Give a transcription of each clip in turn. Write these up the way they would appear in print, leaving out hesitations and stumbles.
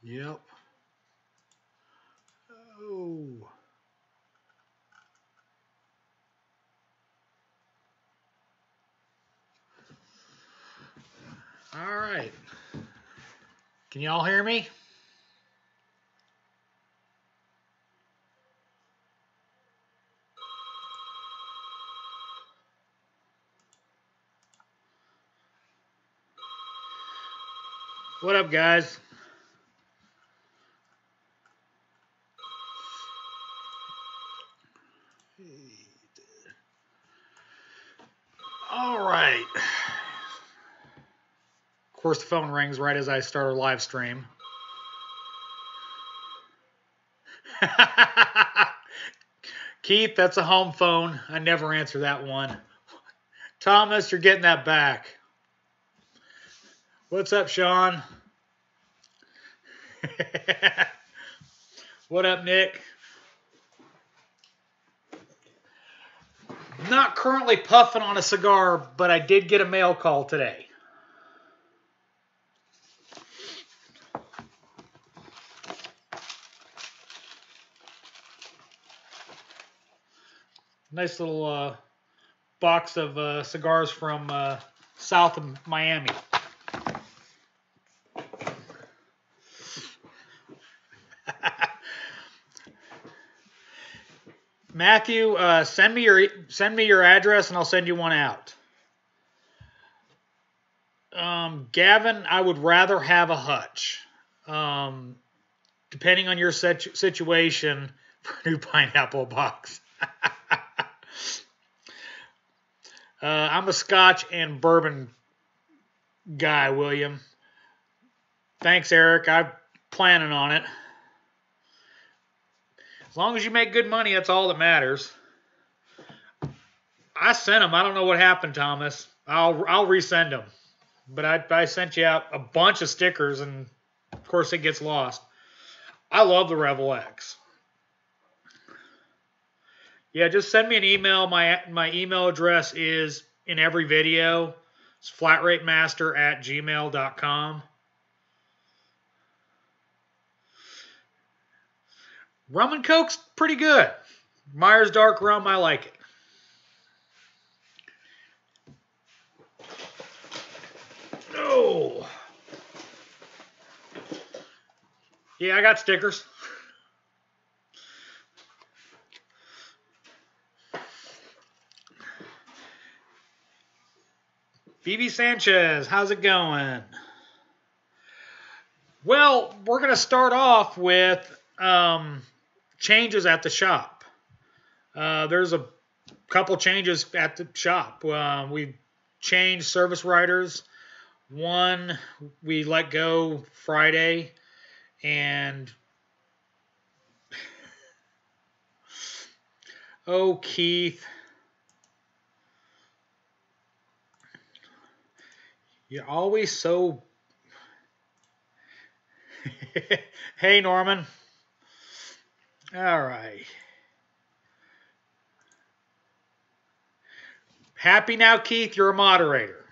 Yep. Oh. All right. Can y'all hear me? What up, guys? All right. Of course, the phone rings right as I start a live stream. Keith, that's a home phone. I never answer that one. Thomas, you're getting that back. What's up, Sean? What up, Nick? Not currently puffing on a cigar, but I did get a mail call today. Nice little box of cigars from south of Miami. Matthew, send me your address and I'll send you one out. Gavin, I would rather have a hutch. Depending on your situation, for a new pineapple box. I'm a Scotch and bourbon guy, William. Thanks, Eric. I'm planning on it. As long as you make good money, that's all that matters. I sent them. I don't know what happened, Thomas. I'll resend them. But I sent you out a bunch of stickers, and of course it gets lost. I love the Rebel X. Yeah, just send me an email. My email address is in every video. It's flatratemaster@gmail.com. Rum and Coke's pretty good. Myers Dark Rum, I like it. Oh. Yeah, I got stickers. BB Sanchez, how's it going? Well, we're going to start off with changes at the shop. There's a couple changes at the shop. We changed service riders. One, we let go Friday, and oh, Keith, you're always so... Hey, Norman. All right. Happy now, Keith? You're a moderator.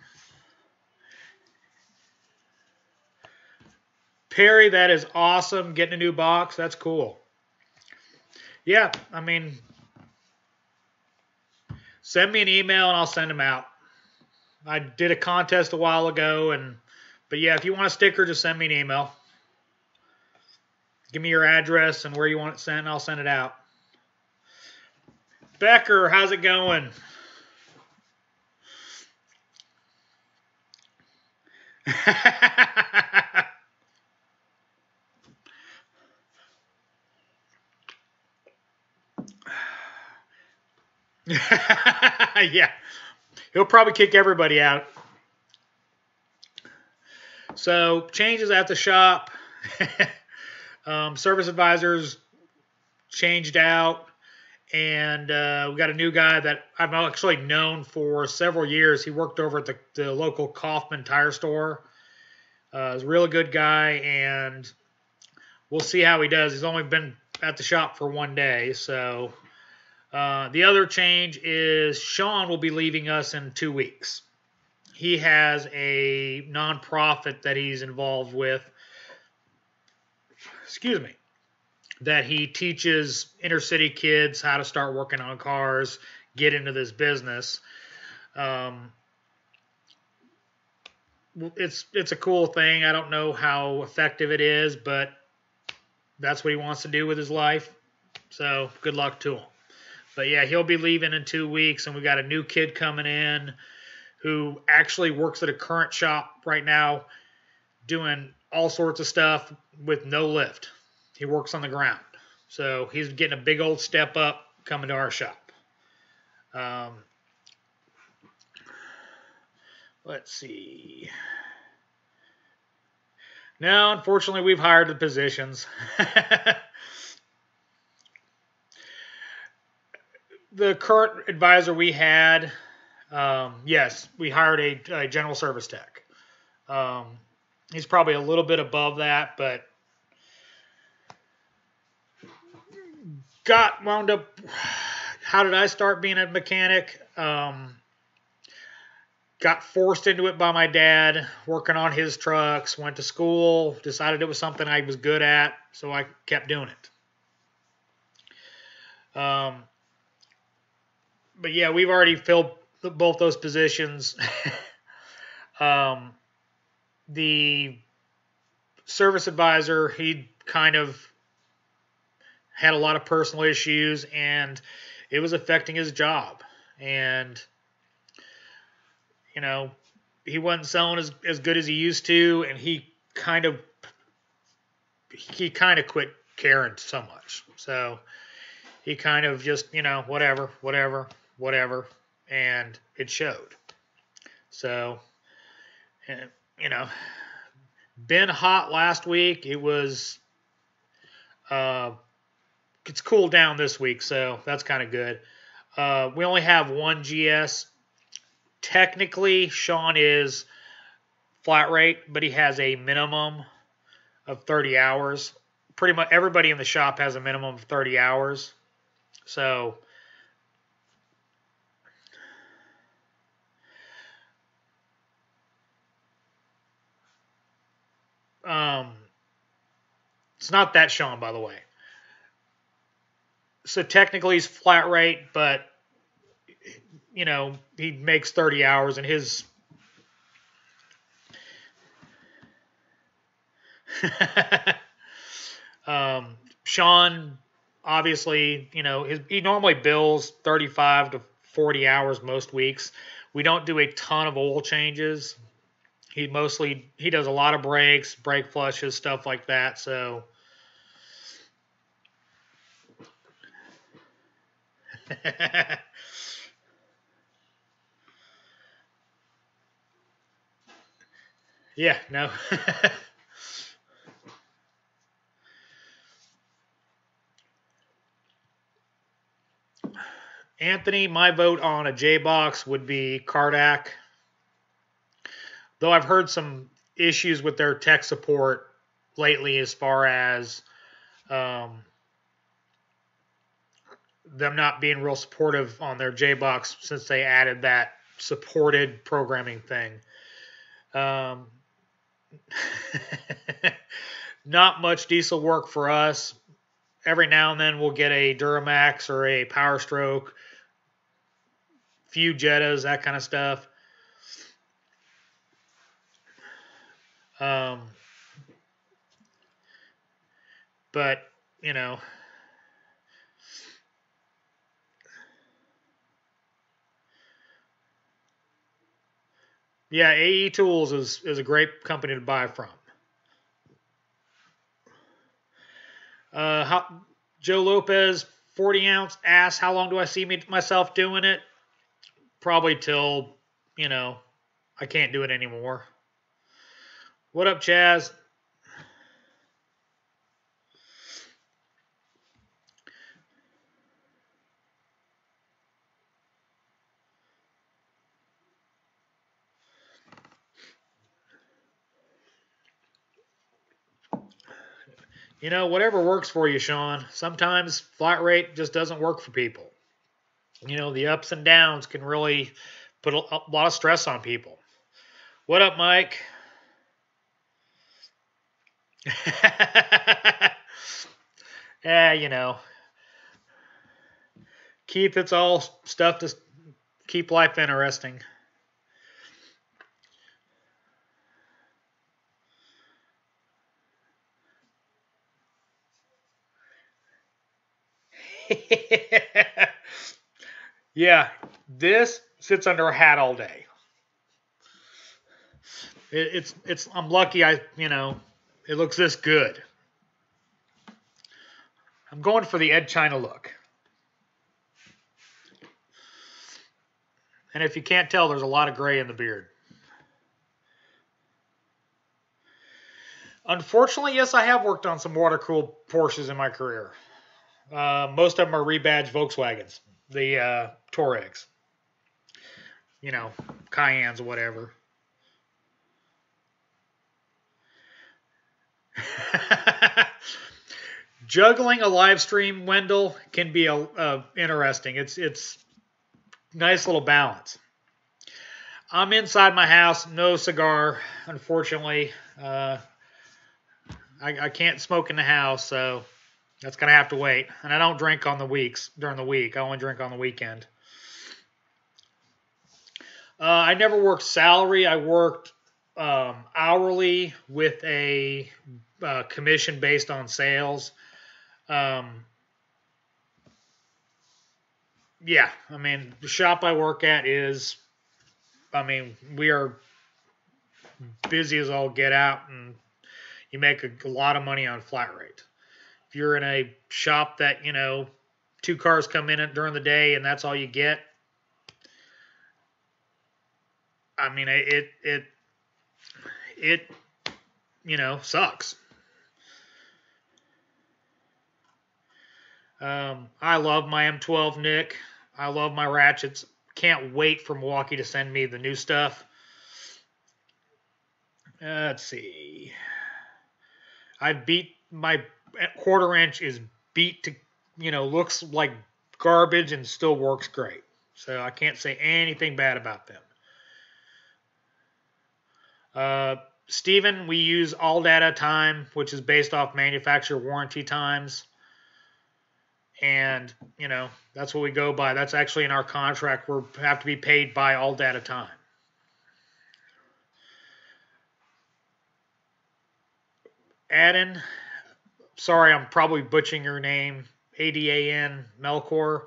Perry, that is awesome. Getting a new box. That's cool. Yeah, I mean, send me an email and I'll send them out. I did a contest a while ago, but yeah, if you want a sticker, just send me an email. Give me your address and where you want it sent, and I'll send it out. Becker, how's it going? Yeah, he'll probably kick everybody out. So, changes at the shop. Service advisors changed out, and we got a new guy that I've actually known for several years. He worked over at the local Kaufman tire store. He's a really good guy, and we'll see how he does. He's only been at the shop for one day. So the other change is Sean will be leaving us in 2 weeks. He has a nonprofit that he's involved with excuse me, that he teaches inner city kids how to start working on cars, get into this business. It's a cool thing. I don't know how effective it is, but that's what he wants to do with his life. So good luck to him. But yeah, he'll be leaving in 2 weeks, and we got a new kid coming in who actually works at a current shop right now doing all sorts of stuff with no lift. He works on the ground. So he's getting a big old step up coming to our shop. Let's see. No, unfortunately, we've hired the positions. The current advisor we had, yes, we hired a general service tech. He's probably a little bit above that, but wound up. How did I start being a mechanic? Got forced into it by my dad, working on his trucks, went to school, decided it was something I was good at, so I kept doing it. But yeah, we've already filled both those positions. The service advisor, he kind of had a lot of personal issues, and it was affecting his job. And he wasn't selling as good as he used to, and he kind of quit caring so much. So he kind of just, whatever, and it showed. So, been hot last week. It was, it's cooled down this week, so that's kind of good. We only have one GS. Technically, Sean is flat rate, but he has a minimum of 30 hours. Pretty much everybody in the shop has a minimum of 30 hours. So, it's not that Sean, by the way. So technically he's flat rate, but he makes 30 hours, and his Sean, obviously, he normally bills 35 to 40 hours most weeks. We don't do a ton of oil changes. He does a lot of brakes, brake flushes, stuff like that. So yeah, no. Anthony, my vote on a J-Box would be Cardac. Though I've heard some issues with their tech support lately as far as them not being real supportive on their J-Box since they added that supported programming thing. Not much diesel work for us. Every now and then we'll get a Duramax or a Power Stroke, few Jettas, that kind of stuff. But, yeah, AE Tools is a great company to buy from. Joe Lopez, 40 ounce, asks, how long do I see myself doing it? Probably till, I can't do it anymore. What up, Chaz? Whatever works for you, Sean. Sometimes flat rate just doesn't work for people. The ups and downs can really put a lot of stress on people. What up, Mike? Yeah, Keith, it's all stuff to keep life interesting. Yeah, this sits under a hat all day. It's. I'm lucky. It looks this good. I'm going for the Ed China look. And if you can't tell, there's a lot of gray in the beard. Unfortunately, yes, I have worked on some water-cooled Porsches in my career. Most of them are rebadged Volkswagens, the Touaregs, Cayennes or whatever. Juggling a live stream, Wendell, can be interesting. It's nice little balance. I'm inside my house, no cigar, unfortunately. I can't smoke in the house, so that's gonna have to wait. And I don't drink on the weeks during the week. I only drink on the weekend. I never worked salary. I worked hourly with a commission based on sales. Yeah, I mean, the shop I work at is, we are busy as all get out, and you make a lot of money on flat rate. If you're in a shop that, two cars come in during the day and that's all you get, it sucks. I love my M12 Nick. I love my ratchets. Can't wait for Milwaukee to send me the new stuff. Let's see. I beat my quarter inch is beat to, looks like garbage and still works great. So I can't say anything bad about them. Steven, we use all data time, which is based off manufacturer warranty times. And, that's what we go by. That's actually in our contract. We have to be paid by all data time. Adan, sorry, I'm probably butchering your name. Adan Melkor.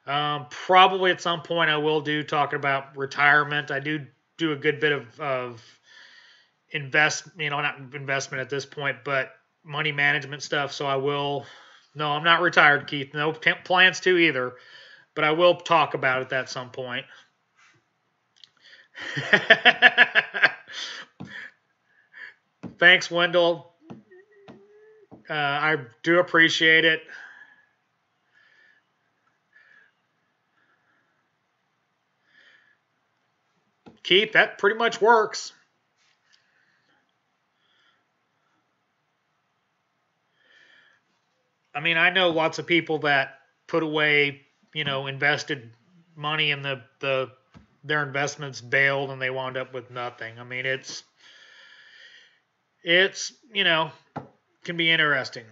Probably at some point I will do talking about retirement. I do a good bit of not investment at this point, but money management stuff. So I will. No, I'm not retired, Keith. No plans to either, but I will talk about it at some point. Thanks, Wendell. I do appreciate it. Keith, that pretty much works. I know lots of people that put away, invested money in their investments bailed and they wound up with nothing. It's can be interesting.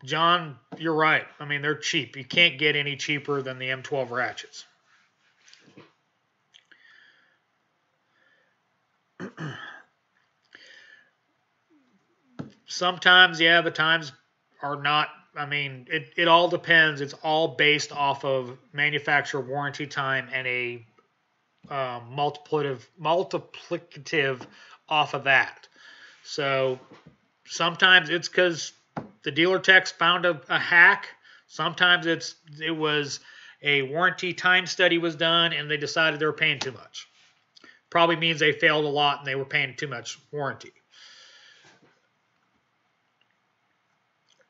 John, you're right. They're cheap. You can't get any cheaper than the M12 ratchets. Sometimes, yeah, the times are not. It all depends. It's all based off of manufacturer warranty time and a multiplicative off of that. So sometimes it's because the dealer techs found a hack. Sometimes it was a warranty time study was done and they decided they were paying too much. Probably means they failed a lot and they were paying too much warranty.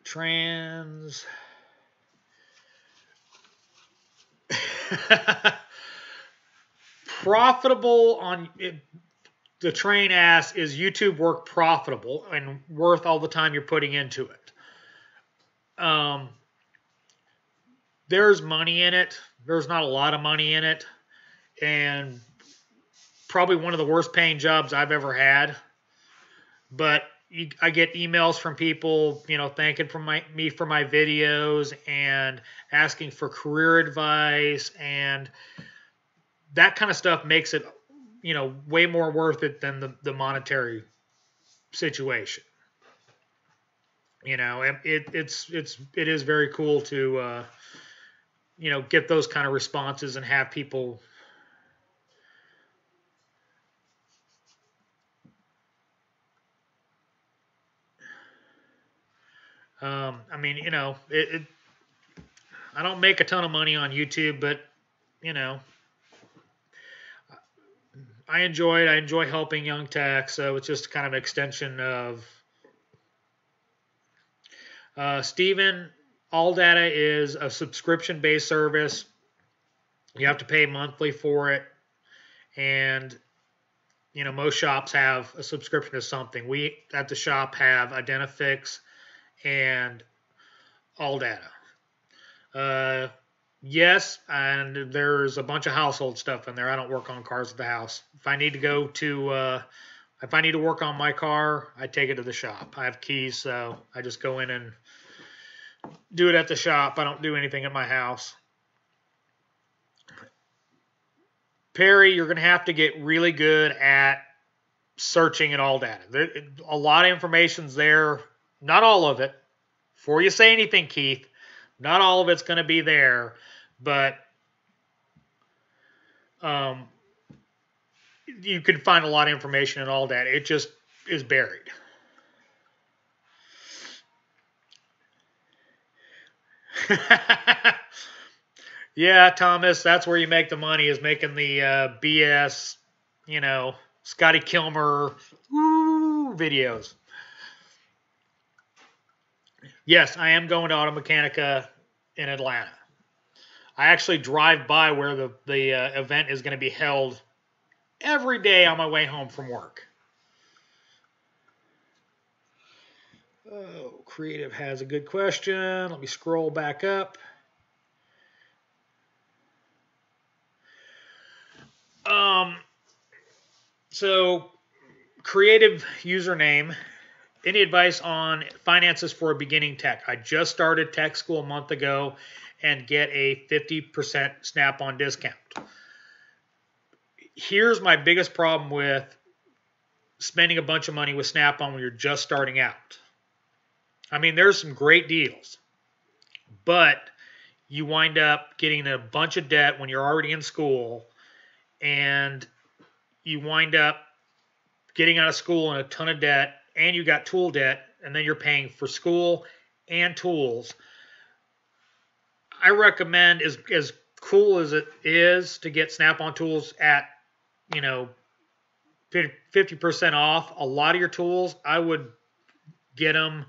Trans. Profitable on it, the train asks, is YouTube work profitable and worth all the time you're putting into it? There's money in it. There's not a lot of money in it. And probably one of the worst paying jobs I've ever had. but I get emails from people, thanking me for my videos and asking for career advice, and that kind of stuff makes it, way more worth it than the monetary situation. It is very cool to get those kind of responses and have people. I mean, I don't make a ton of money on YouTube, but you know, I enjoy it. I enjoy helping young techs, so it's just kind of an extension of. Steven, All Data is a subscription-based service. You have to pay monthly for it, and most shops have a subscription to something. We at the shop have Identifix and All Data. Yes, and there's a bunch of household stuff in there. I don't work on cars at the house. If I need to work on my car, I take it to the shop. I have keys, so I just go in and do it at the shop. I don't do anything at my house. Perry, you're going to have to get really good at searching in All Data. A lot of information's there. Not all of it. Before you say anything, Keith, not all of it's going to be there, but you can find a lot of information in All Data. It just is buried. Yeah, Thomas, that's where you make the money, is making the BS, Scotty Kilmer videos. Yes, I am going to Auto Mechanica in Atlanta. I actually drive by where the event is going to be held every day on my way home from work. Oh, Creative has a good question. Let me scroll back up. So, Creative username. Any advice on finances for a beginning tech? I just started tech school a month ago and get a 50% Snap-on discount. Here's my biggest problem with spending a bunch of money with Snap-on when you're just starting out. I mean, there's some great deals, but you wind up getting a bunch of debt when you're already in school, and you wind up getting out of school in a ton of debt, and you got tool debt, and then you're paying for school and tools. I recommend, as cool as it is to get Snap-on tools at 50% off a lot of your tools, I would get them,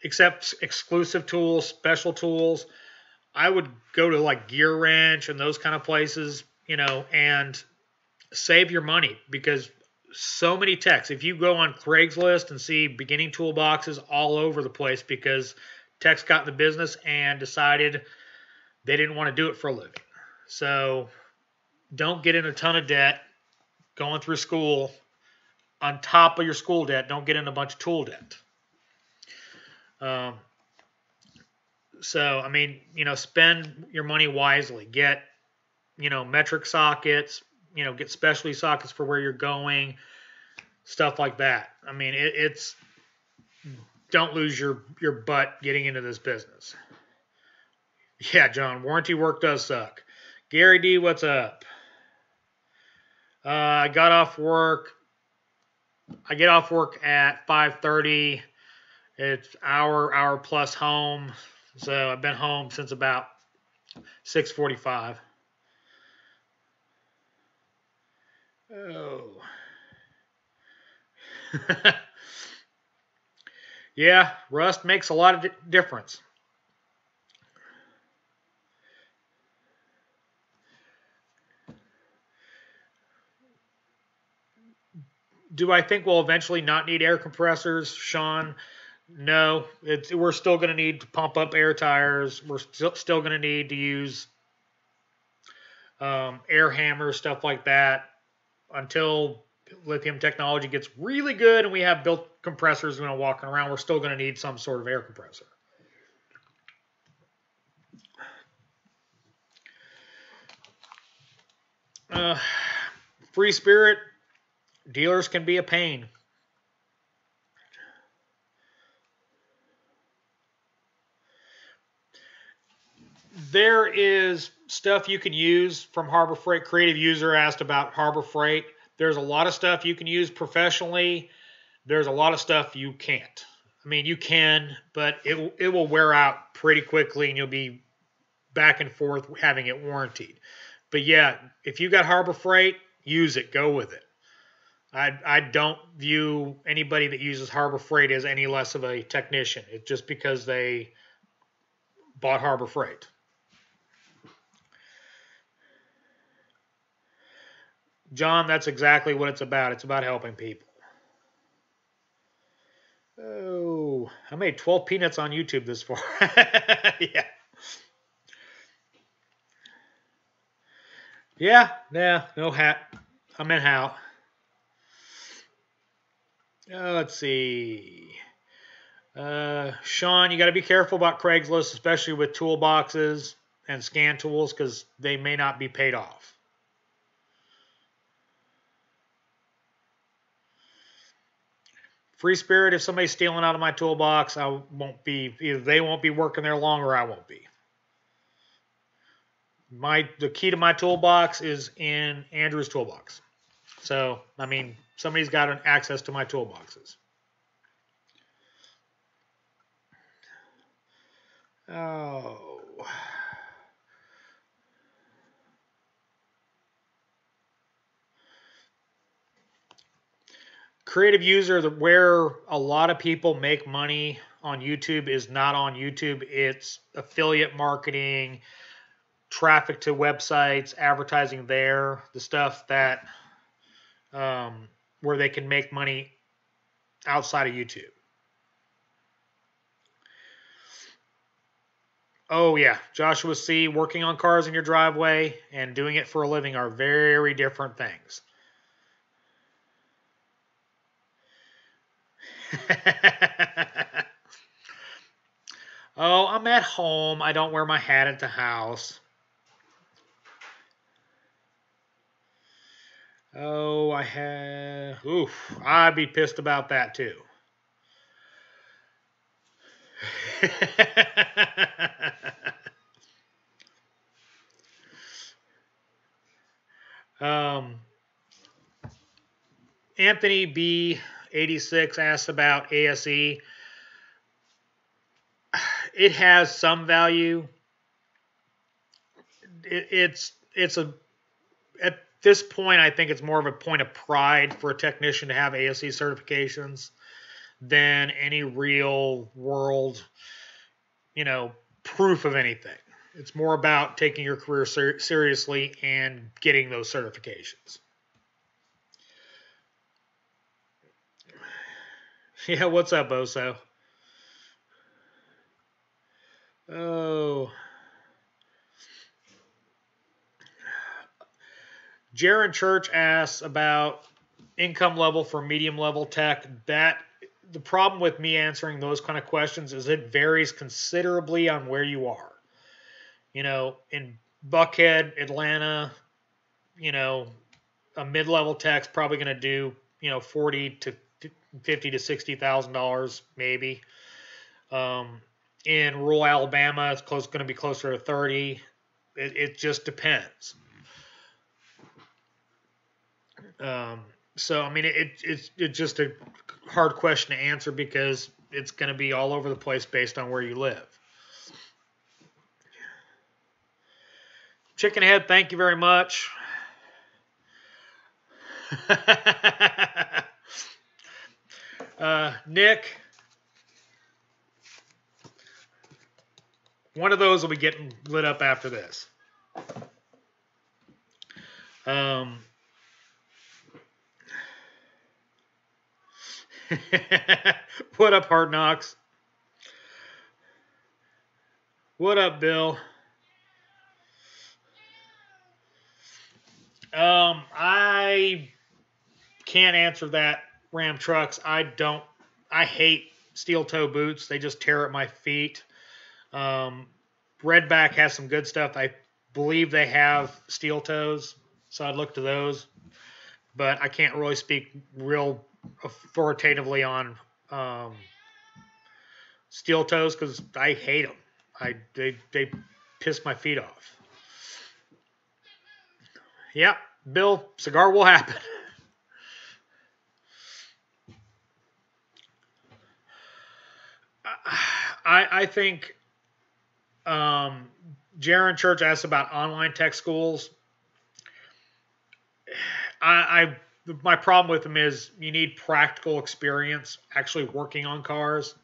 except exclusive tools, special tools. I would go to like Gear Wrench and those kind of places, and save your money, because so many techs, if you go on Craigslist and see beginning toolboxes all over the place, because techs got in the business and decided they didn't want to do it for a living. So don't get in a ton of debt going through school. On top of your school debt, don't get in a bunch of tool debt. So, I mean, spend your money wisely. Get, metric sockets, get specialty sockets for where you're going, stuff like that. I mean, don't lose your butt getting into this business. Yeah, John, warranty work does suck. Gary D, what's up? I got off work. I get off work at 5:30. It's hour plus home. So I've been home since about 6:45. Oh. Yeah, rust makes a lot of difference. Do I think we'll eventually not need air compressors, Sean? No. We're still going to need to pump up air tires. We're still going to need to use air hammers, stuff like that, until lithium technology gets really good and we have built compressors walking around, we're still going to need some sort of air compressor. Free spirit, dealers can be a pain. There is stuff you can use from Harbor Freight. Creative User asked about Harbor Freight. There's a lot of stuff you can use professionally. There's a lot of stuff you can't. I mean, you can, but it will wear out pretty quickly and you'll be back and forth having it warranted. But yeah, if you got Harbor Freight, use it. Go with it. I don't view anybody that uses Harbor Freight as any less of a technician. It's just because they bought Harbor Freight. John, that's exactly what it's about. It's about helping people. Oh, I made 12 peanuts on YouTube this far. Yeah. Yeah, no hat. I meant how. Let's see. Sean, you got to be careful about Craigslist, especially with toolboxes and scan tools, because they may not be paid off. Free spirit, if somebody's stealing out of my toolbox, I won't be, either they won't be working there long or I won't be. The key to my toolbox is in Andrew's toolbox. So, I mean, somebody's got access to my toolboxes. Oh. Creative User, where a lot of people make money on YouTube, is not on YouTube. It's affiliate marketing, traffic to websites, advertising there, the stuff that where they can make money outside of YouTube. Oh yeah, Joshua C., working on cars in your driveway and doing it for a living are very different things. Oh, I'm at home. I don't wear my hat at the house. Oh, I'd be pissed about that too. Anthony B. 86 asked about ASE. It has some value. At this point, I think it's more of a point of pride for a technician to have ASE certifications than any real world, proof of anything. It's more about taking your career seriously and getting those certifications. Yeah, what's up, Oso? Oh. Jaron Church asks about income level for medium level tech. The problem with me answering those kind of questions is it varies considerably on where you are. In Buckhead, Atlanta, a mid-level tech's probably going to do, $40 to $50 to $60,000 maybe. In rural Alabama, it's going to be closer to 30. It just depends. So I mean, it's just a hard question to answer because it's going to be all over the place based on where you live. Chickenhead, thank you very much. Nick, one of those will be getting lit up after this. What up, Hard Knocks? What up, Bill? I can't answer that. Ram trucks. I hate steel toe boots. They just tear at my feet. Redback has some good stuff. I believe they have steel toes, so I'd look to those. But I can't really speak real authoritatively on steel toes because I hate them. They piss my feet off. Yep, Bill, cigar will happen. I think Jaron Church asked about online tech schools. My problem with them is you need practical experience actually working on cars,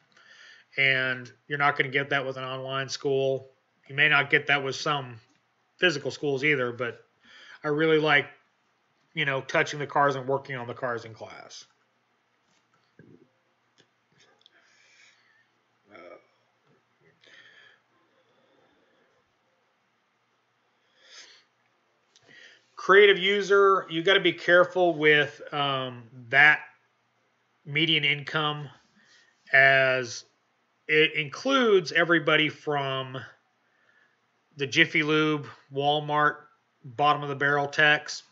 and you're not going to get that with an online school. You may not get that with some physical schools either, but I really like, touching the cars and working on the cars in class. Creative user, you got to be careful with that median income, as it includes everybody from the Jiffy Lube, Walmart, bottom of the barrel techs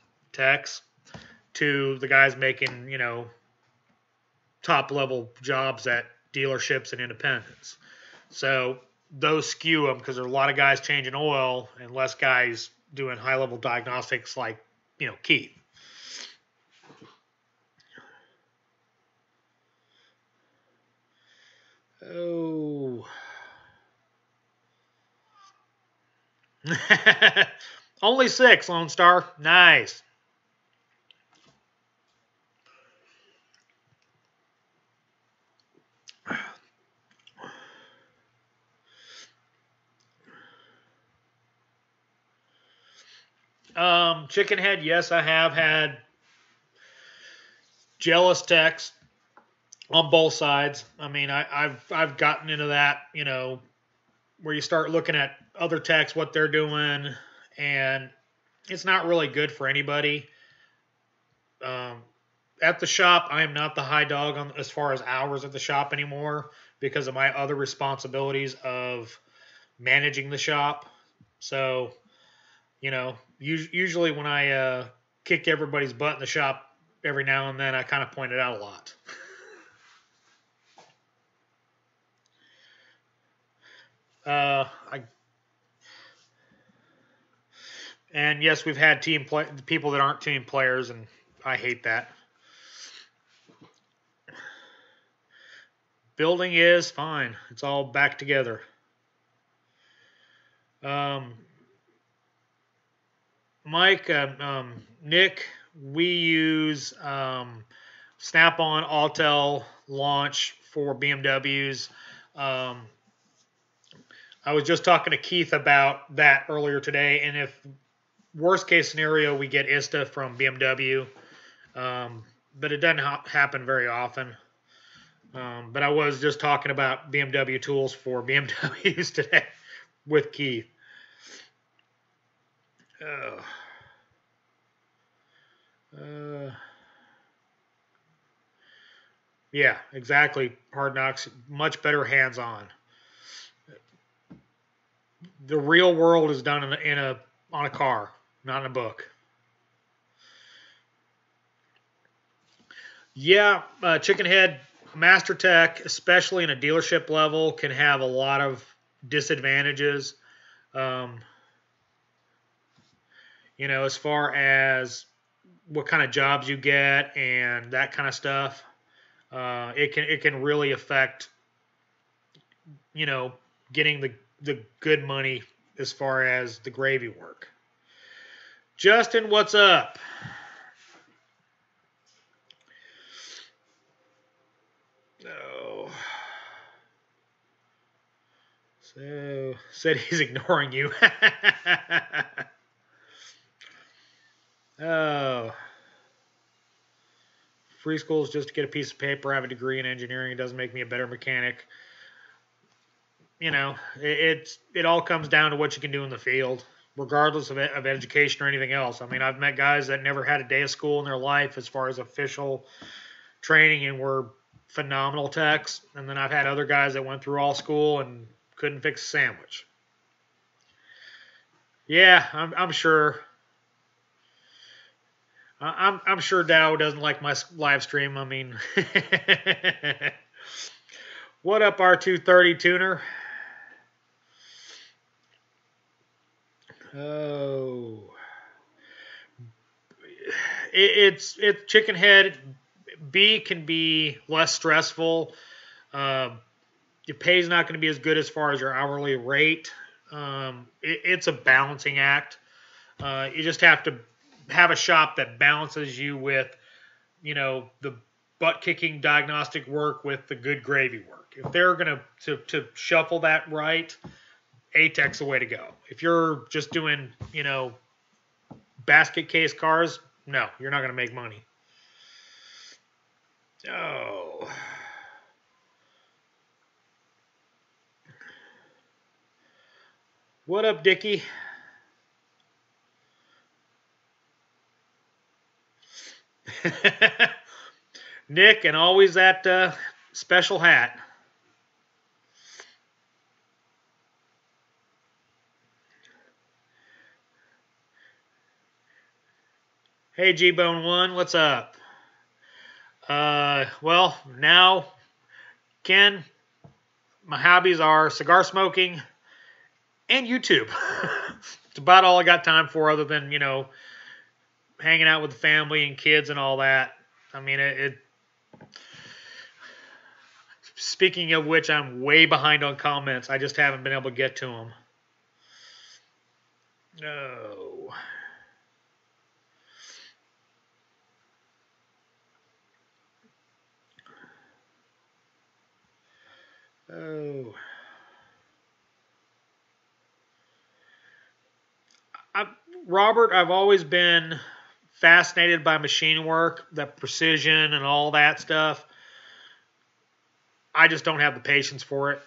to the guys making, top level jobs at dealerships and independents. So those skew them because there are a lot of guys changing oil and less guys doing high level diagnostics like, Keith. Oh. Only 6, Lone Star. Nice. Chicken head, yes, I have had jealous techs on both sides. I mean, I've gotten into that, where you start looking at other techs, what they're doing, and it's not really good for anybody. At the shop, I am not the high dog on as far as hours at the shop anymore because of my other responsibilities of managing the shop. So, usually when I kick everybody's butt in the shop every now and then, I kind of point it out a lot. And yes, we've had people that aren't team players, and I hate that. Building is fine. It's all back together. Mike, Nick, we use Snap-on Autel launch for BMWs. I was just talking to Keith about that earlier today, and if worst case scenario, we get ISTA from BMW, but it doesn't happen very often. But I was just talking about BMW tools for BMWs today with Keith. Yeah, exactly. Hard Knocks, much better hands-on. The real world is done on a car, not in a book. Yeah, Chicken Head Master Tech, especially in a dealership level, can have a lot of disadvantages. As far as what kind of jobs you get and that kind of stuff, it can really affect, getting the good money as far as the gravy work. Justin, what's up? Oh. So, said he's ignoring you. Oh. Free school is just to get a piece of paper. I have a degree in engineering. It doesn't make me a better mechanic. It all comes down to what you can do in the field. regardless of education or anything else. I mean, I've met guys that never had a day of school in their life as far as official training and were phenomenal techs. And then I've had other guys that went through all school and couldn't fix a sandwich. Yeah, I'm sure. I'm sure Dow doesn't like my live stream. I mean, what up, R230 tuner? Oh, it's chicken head. B can be less stressful. Your pay is not going to be as good as far as your hourly rate. It's a balancing act. You just have to have a shop that balances you with, the butt-kicking diagnostic work with the good gravy work. If they're going to shuffle that right, ATEC's the way to go. If you're just doing, basket case cars, no, you're not going to make money. Oh. What up, Dickie? Nick, and always that special hat. Hey, G-Bone1, what's up? Well, now, Ken, my hobbies are cigar smoking and YouTube. It's about all I got time for other than, hanging out with the family and kids and all that. I mean, speaking of which, I'm way behind on comments. I just haven't been able to get to them. No. Oh. Robert, I've always been fascinated by machine work, that precision and all that stuff. I just don't have the patience for it.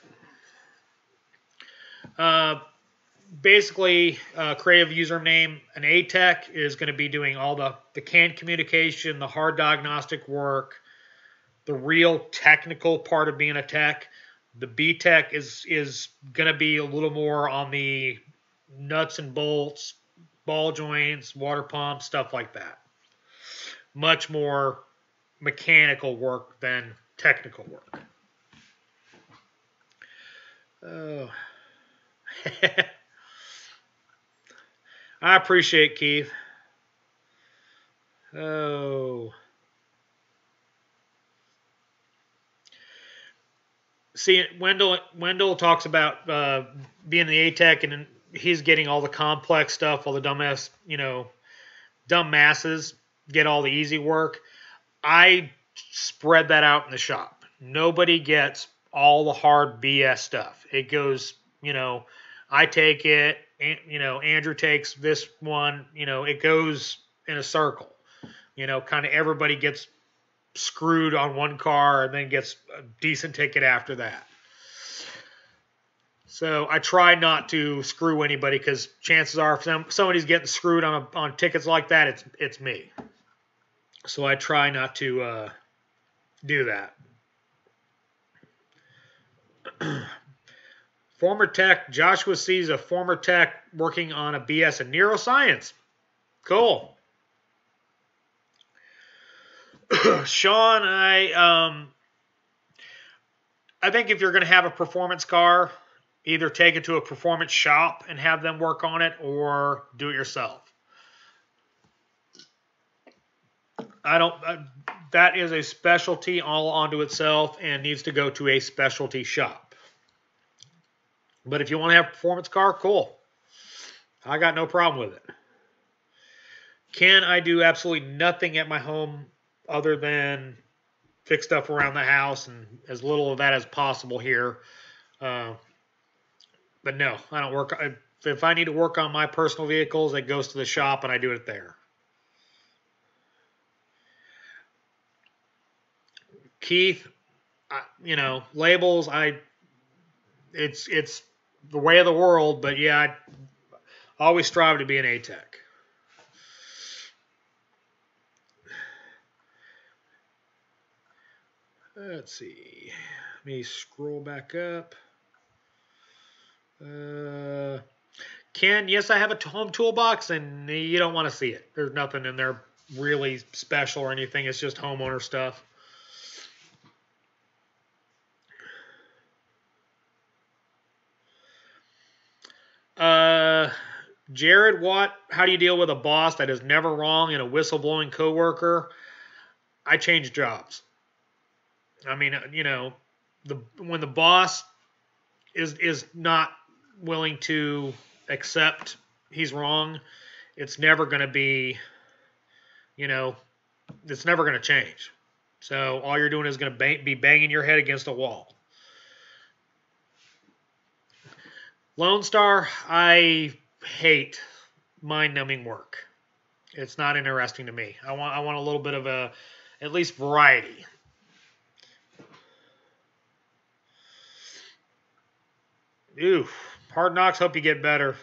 Basically, creative username, an ATEC is going to be doing all the canned communication, the hard diagnostic work, the real technical part of being a tech. The B-Tech is going to be a little more on the nuts and bolts, ball joints, water pumps, stuff like that. Much more mechanical work than technical work. Oh. I appreciate Keith. Oh. See, Wendell talks about being the ATEC, and he's getting all the complex stuff, all the dumb masses get all the easy work. I spread that out in the shop. Nobody gets all the hard BS stuff. It goes, I take it, Andrew takes this one, it goes in a circle. Kind of everybody gets screwed on one car and then gets a decent ticket after that. So I try not to screw anybody, because chances are if somebody's getting screwed on tickets like that, it's me. So I try not to do that. Former tech, Joshua sees a former tech working on a BS in neuroscience. Cool. Sean, I think if you're going to have a performance car, either take it to a performance shop and have them work on it, or do it yourself. That is a specialty all onto itself and needs to go to a specialty shop. But if you want to have a performance car, cool. I got no problem with it. Can I do absolutely nothing at my home other than fix stuff around the house, and as little of that as possible here? But no, I don't work. If I need to work on my personal vehicles, it goes to the shop and I do it there. Keith, labels, it's the way of the world, but yeah, Always strive to be an A-Tech. Let's see. Let me scroll back up. Ken, yes, I have a home toolbox, and you don't want to see it. There's nothing in there really special or anything. It's just homeowner stuff. Jared Watt, how do you deal with a boss that is never wrong and a whistleblowing coworker? I change jobs. I mean, when the boss is not willing to accept he's wrong, it's never going to be, it's never going to change. So all you're doing is going to be banging your head against a wall. Lone Star, I hate mind-numbing work. It's not interesting to me. I want a little bit of at least variety. Ooh, Hard Knocks, hope you get better.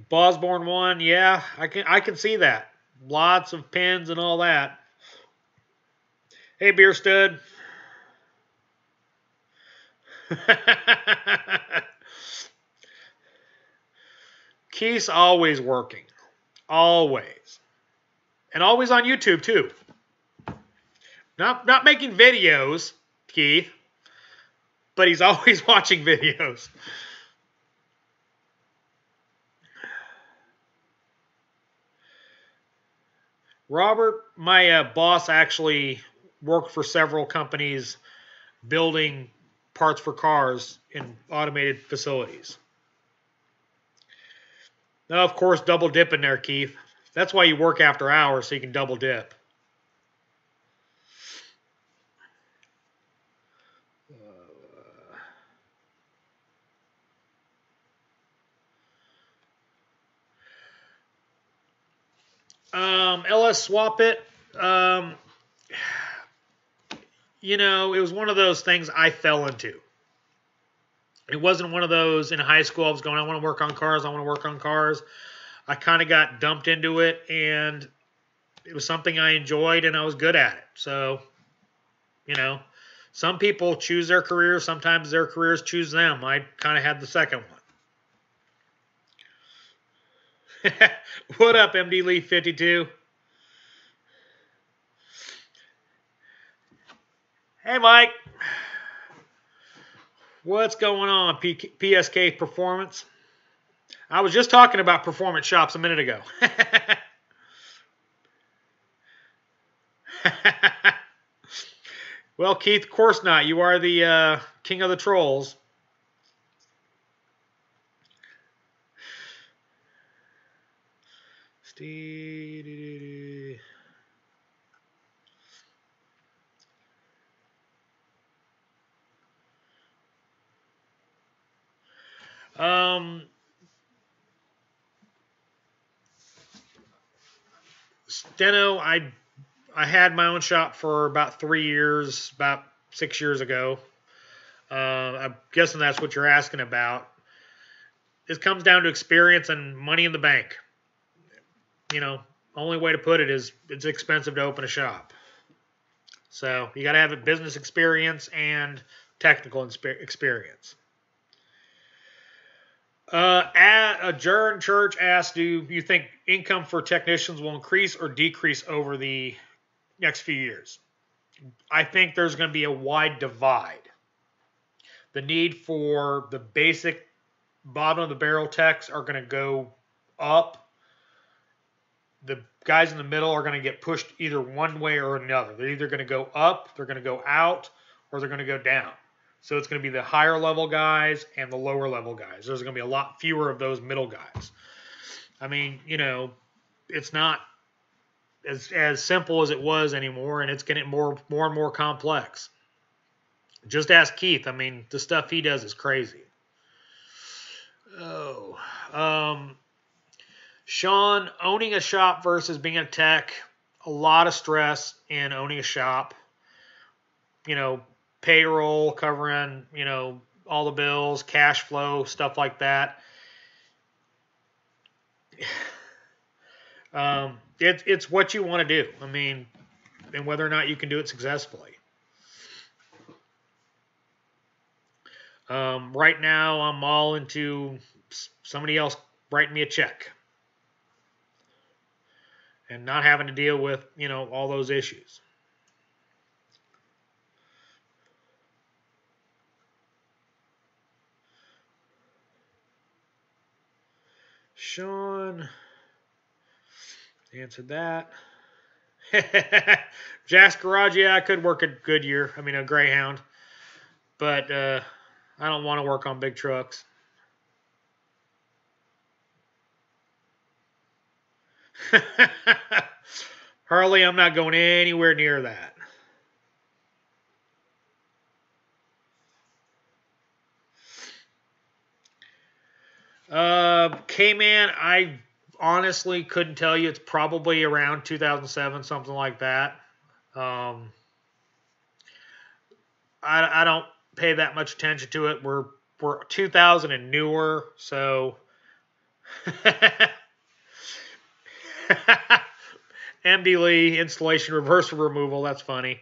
Bosborn 1, yeah, I can see that. Lots of pins and all that. Hey, Beer Stud. Keith's always working. Always. And always on YouTube, too. Not making videos, Keith, but he's always watching videos. Robert, my boss actually worked for several companies building parts for cars in automated facilities. Now, of course, double dipping there, Keith. That's why you work after hours, so you can double dip. LS Swap It. It was one of those things I fell into. It wasn't one of those in high school I was going, I want to work on cars, I want to work on cars. I kind of got dumped into it, and it was something I enjoyed, and I was good at it. So, some people choose their careers. Sometimes their careers choose them. I kind of had the second one. What up, MD Leaf 52? Hey, Mike. What's going on, PSK Performance? I was just talking about performance shops a minute ago. Well, Keith, of course not. You are the king of the trolls. Steno, I had my own shop for about 3 years, about 6 years ago. I'm guessing that's what you're asking about. This comes down to experience and money in the bank. Only way to put it is it's expensive to open a shop. So you got to have a business experience and technical experience. Jaron Church asked, do you think income for technicians will increase or decrease over the next few years? I think there's going to be a wide divide. The need for the basic bottom of the barrel techs are going to go up. The guys in the middle are going to get pushed either one way or another. They're either going to go up, they're going to go out, or they're going to go down. So it's going to be the higher level guys and the lower level guys. There's going to be a lot fewer of those middle guys. I mean, it's not as simple as it was anymore, and it's getting more and more complex. Just ask Keith. I mean, the stuff he does is crazy. Sean, owning a shop versus being a tech, a lot of stress in owning a shop. payroll, covering, all the bills, cash flow, stuff like that. It's what you want to do. I mean, and whether or not you can do it successfully. Right now, I'm all into somebody else writing me a check and not having to deal with, all those issues. Sean answered that. Jack's Garage, yeah, I could work at Goodyear. I mean, a Greyhound. But I don't want to work on big trucks. Harley, I'm not going anywhere near that. K-Man, I honestly couldn't tell you. It's probably around 2007, something like that. I don't pay that much attention to it. We're 2000 and newer, so MD Lee installation reversal removal. That's funny.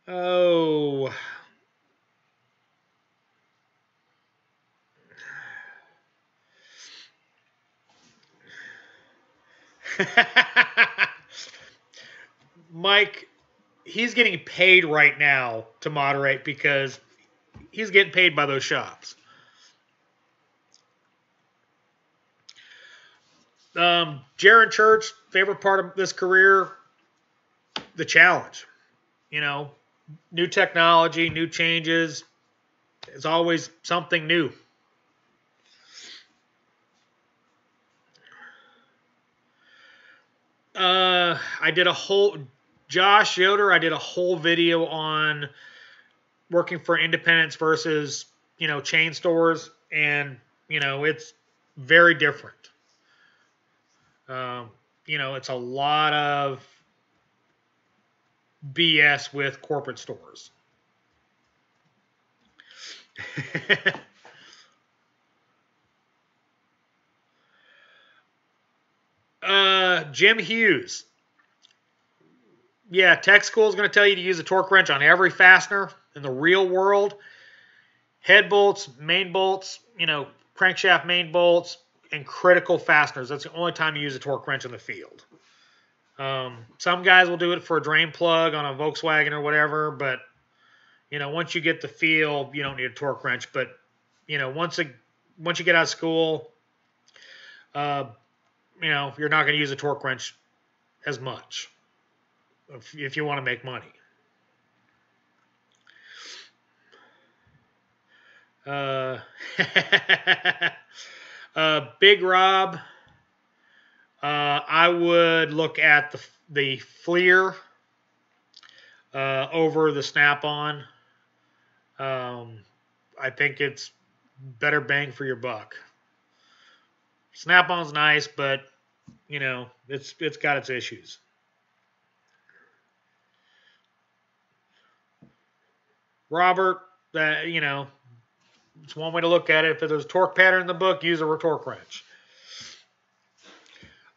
Oh. Mike, he's getting paid right now to moderate because he's getting paid by those shops. Jaron Church, favorite part of this career, the challenge. New technology, new changes. It's always something new. I did a whole, Josh Yoder, I did a whole video on working for independents versus, chain stores. And, it's very different. It's a lot of BS with corporate stores. Jim Hughes. Yeah, tech school is going to tell you to use a torque wrench on every fastener in the real world. Head bolts, main bolts, crankshaft main bolts, and critical fasteners. That's the only time you use a torque wrench in the field. Some guys will do it for a drain plug on a Volkswagen or whatever, but once you get the feel, you don't need a torque wrench. But once you get out of school, you're not going to use a torque wrench as much if you want to make money. Big Rob, I would look at the FLIR over the Snap-on. I think it's better bang for your buck. Snap-on's nice, but it's got its issues. Robert, it's one way to look at it. If there's a torque pattern in the book, use a torque wrench.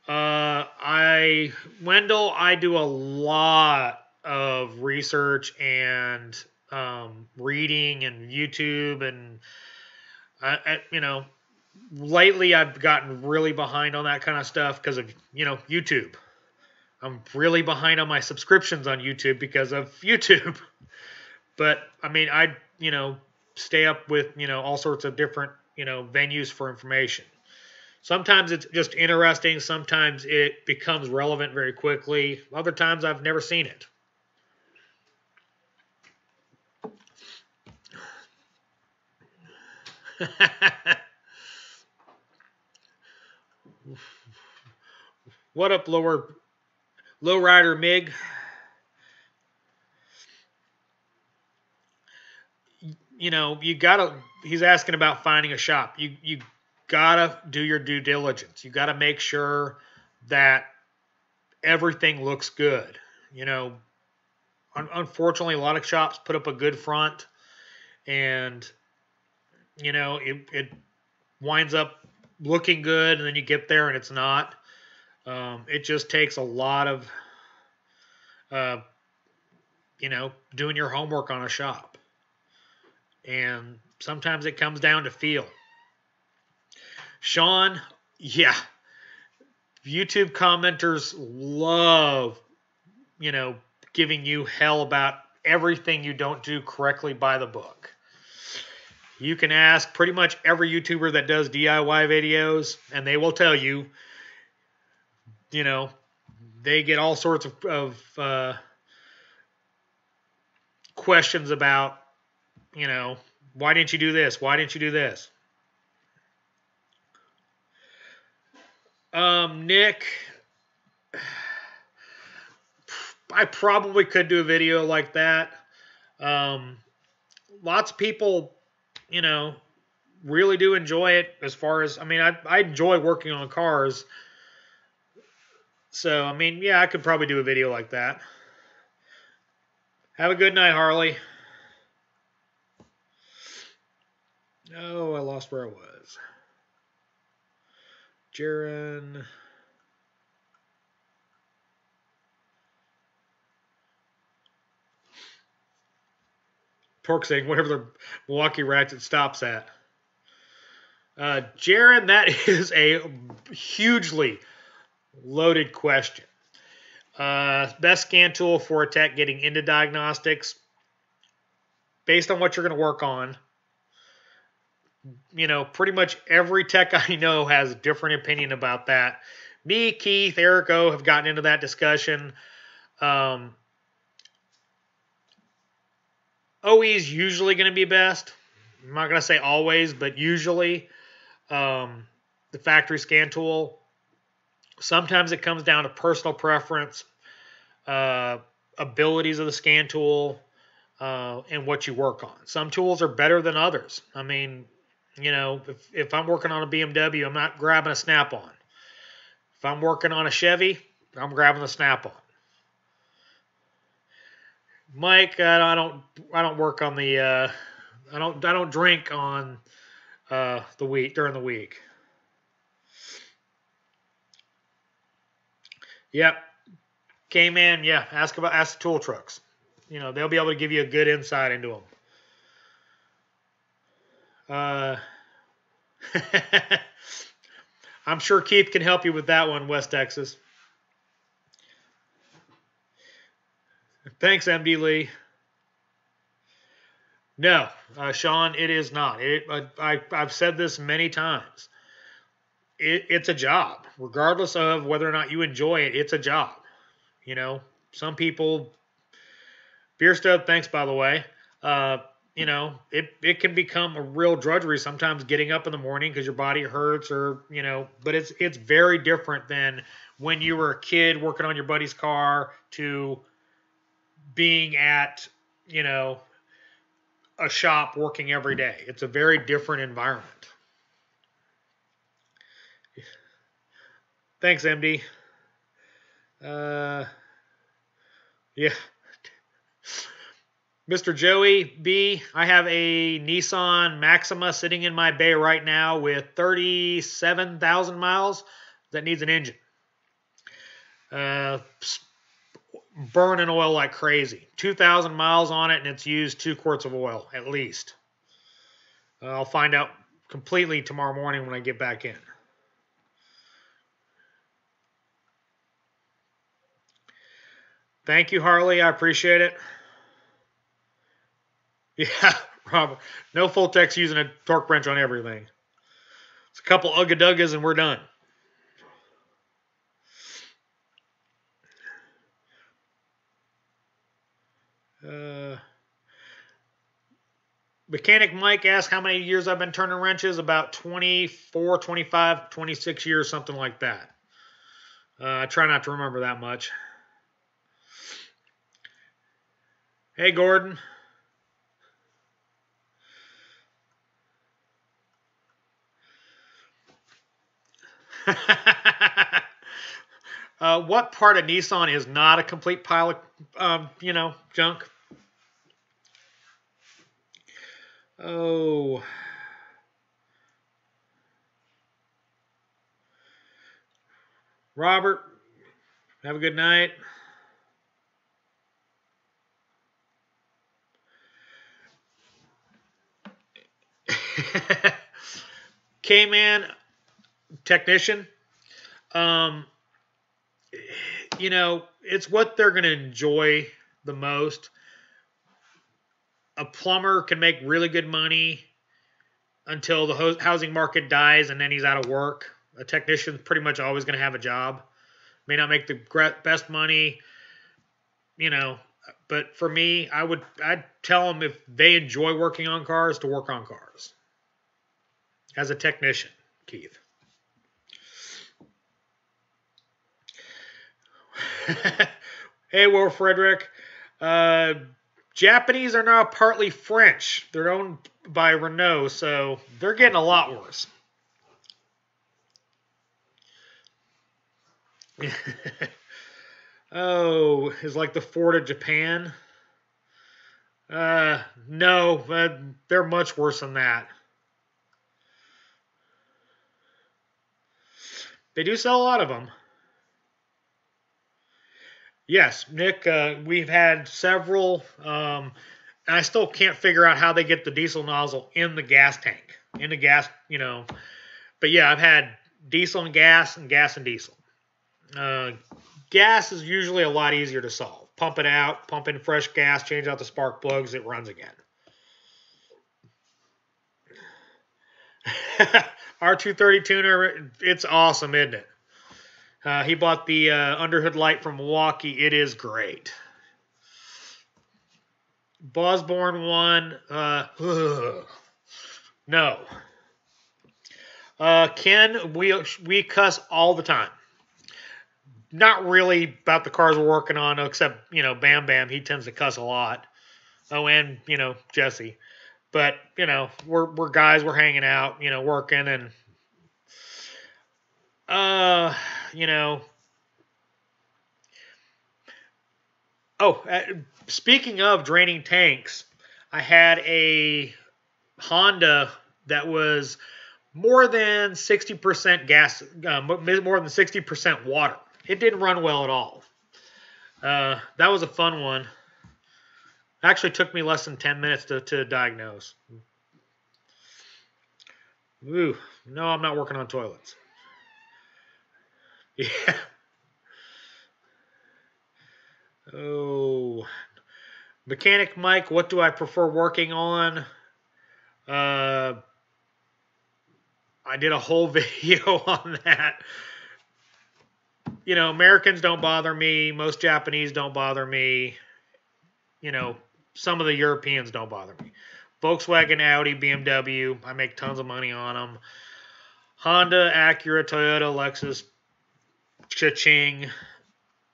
Wendell, I do a lot of research and reading and YouTube, and lately I've gotten really behind on that kind of stuff because of YouTube. I'm really behind on my subscriptions on YouTube because of YouTube. But I mean, I stay up with all sorts of different venues for information. Sometimes it's just interesting. Sometimes it becomes relevant very quickly. Other times I've never seen it. What up, Lowrider Mig? You gotta. He's asking about finding a shop. You gotta do your due diligence. You gotta make sure that everything looks good. unfortunately, a lot of shops put up a good front, and it winds up looking good, and then you get there and it's not. It just takes a lot of uh, doing your homework on a shop, and sometimes it comes down to feel. Sean, yeah, YouTube commenters love, giving you hell about everything you don't do correctly by the book. You can ask pretty much every YouTuber that does DIY videos, and they will tell you, they get all sorts of questions about, why didn't you do this? Why didn't you do this? Nick, I probably could do a video like that. Lots of people, really do enjoy it. As far as, I enjoy working on cars. So, yeah, I could probably do a video like that. Have a good night, Harley. Oh, I lost where I was. Jaron. Torque saying whatever the Milwaukee Ratchet stops at. Jaron, that is a hugely loaded question. Best scan tool for a tech getting into diagnostics, based on what you're going to work on. Pretty much every tech I know has a different opinion about that. Me, Keith, Erico have gotten into that discussion. OE is usually going to be best. I'm not going to say always, but usually the factory scan tool. Sometimes it comes down to personal preference, abilities of the scan tool, and what you work on. Some tools are better than others. If I'm working on a BMW, I'm not grabbing a Snap-on. If I'm working on a Chevy, I'm grabbing the Snap-on. Mike, I don't work on the I don't drink on the week during the week. Yep. K-Man, yeah, ask the tool trucks. They'll be able to give you a good insight into them. I'm sure Keith can help you with that one, West Texas. Thanks, MD Lee. No, Sean, it is not. I've said this many times. It's a job. Regardless of whether or not you enjoy it, it's a job. Some people... Beer Stud, thanks, by the way. It can become a real drudgery sometimes getting up in the morning because your body hurts but it's very different than when you were a kid working on your buddy's car to being at, a shop working every day. It's a very different environment. Thanks, MD. Yeah. Mr. Joey B, I have a Nissan Maxima sitting in my bay right now with 37,000 miles that needs an engine. Burning oil like crazy. 2,000 miles on it, and it's used 2 quarts of oil at least. I'll find out completely tomorrow morning when I get back in. Thank you, Harley. I appreciate it. Yeah, Robert. No full text using a torque wrench on everything. It's a couple ugga-duggas and we're done. Mechanic Mike asked how many years I've been turning wrenches. About 24, 25, 26 years, something like that. I try not to remember that much. Hey, Gordon. What part of Nissan is not a complete pile of, junk? Oh. Robert, have a good night. K-Man, technician. It's what they're going to enjoy the most. A plumber can make really good money until the housing market dies and then he's out of work. A technician's pretty much always going to have a job. May not make the best money, but for me, I'd tell them if they enjoy working on cars to work on cars. As a technician, Keith. Hey, Will Frederick. Japanese are now partly French. They're owned by Renault, so they're getting a lot worse. Oh, is like the Ford of Japan? No, they're much worse than that. They do sell a lot of them. Yes, Nick, we've had several, and I still can't figure out how they get the diesel nozzle in the gas tank. In the gas, But yeah, I've had diesel and gas and diesel. Gas is usually a lot easier to solve. Pump it out, pump in fresh gas, change out the spark plugs, it runs again. R230 tuner, it's awesome, isn't it? He bought the underhood light from Milwaukee. It is great. Bosborn 1. No. Ken, we cuss all the time. Not really about the cars we're working on, except, Bam Bam. He tends to cuss a lot. Oh, and, Jesse. But, we're guys, we're hanging out, working, and speaking of draining tanks, I had a Honda that was more than 60% gas, more than 60% water. It didn't run well at all. That was a fun one. It actually took me less than 10 minutes to diagnose. Ooh, no, I'm not working on toilets. Yeah. Oh. Mechanic Mike, what do I prefer working on? I did a whole video on that. Americans don't bother me. Most Japanese don't bother me. Some of the Europeans don't bother me. Volkswagen, Audi, BMW, I make tons of money on them. Honda, Acura, Toyota, Lexus, cha-ching,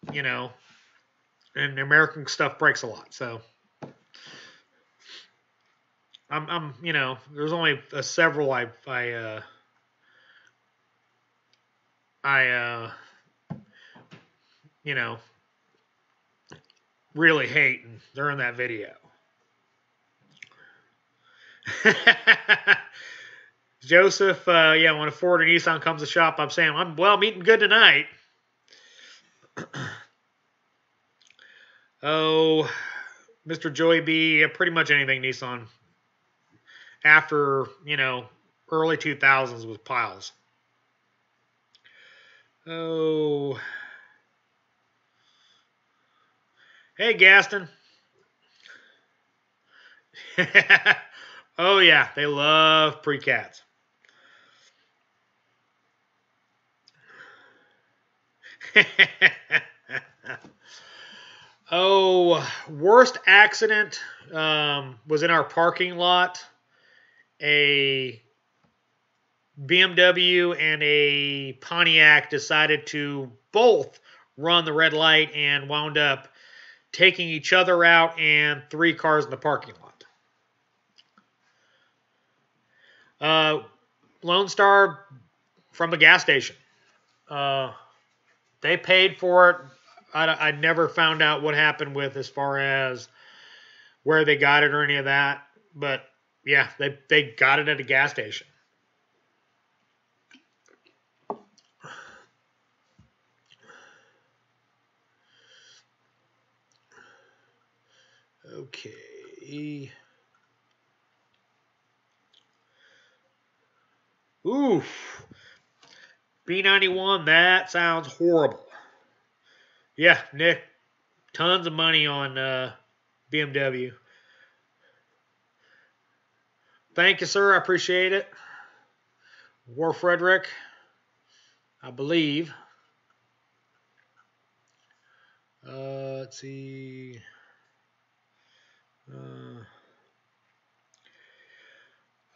and American stuff breaks a lot. So I'm there's only several I really hate, and they're in that video. Joseph, when a Ford or Nissan comes to shop, I'm saying, I'm eating good tonight. Oh, Mr. Joey B, pretty much anything Nissan. After, early 2000s with piles. Oh. Hey, Gaston. Oh, yeah, they love pre-cats. Oh, worst accident was in our parking lot. A BMW and a Pontiac decided to both run the red light and wound up taking each other out and 3 cars in the parking lot. Lone Star from a gas station. They paid for it. I never found out what happened with as far as where they got it or any of that. But yeah, they got it at a gas station. Okay. Oof. B91, that sounds horrible. Yeah, Nick, tons of money on BMW. Thank you, sir. I appreciate it. War Frederick, I believe. Let's see.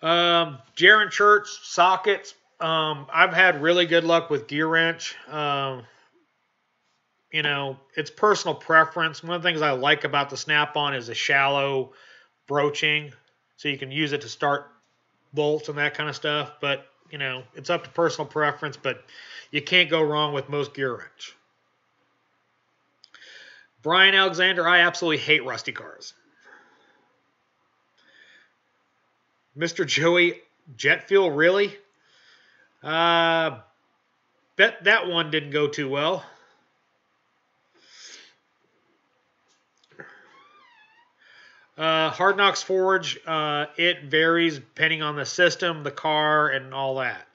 Jaron Church sockets. I've had really good luck with gear wrench. It's personal preference. One of the things I like about the Snap-on is the shallow broaching, so you can use it to start bolts and that kind of stuff. But it's up to personal preference. But you can't go wrong with most gear wrench. Brian Alexander, I absolutely hate rusty cars. Mr. Joey, jet fuel, really? Bet that one didn't go too well. Hard Knocks Forge, it varies depending on the system, the car, and all that.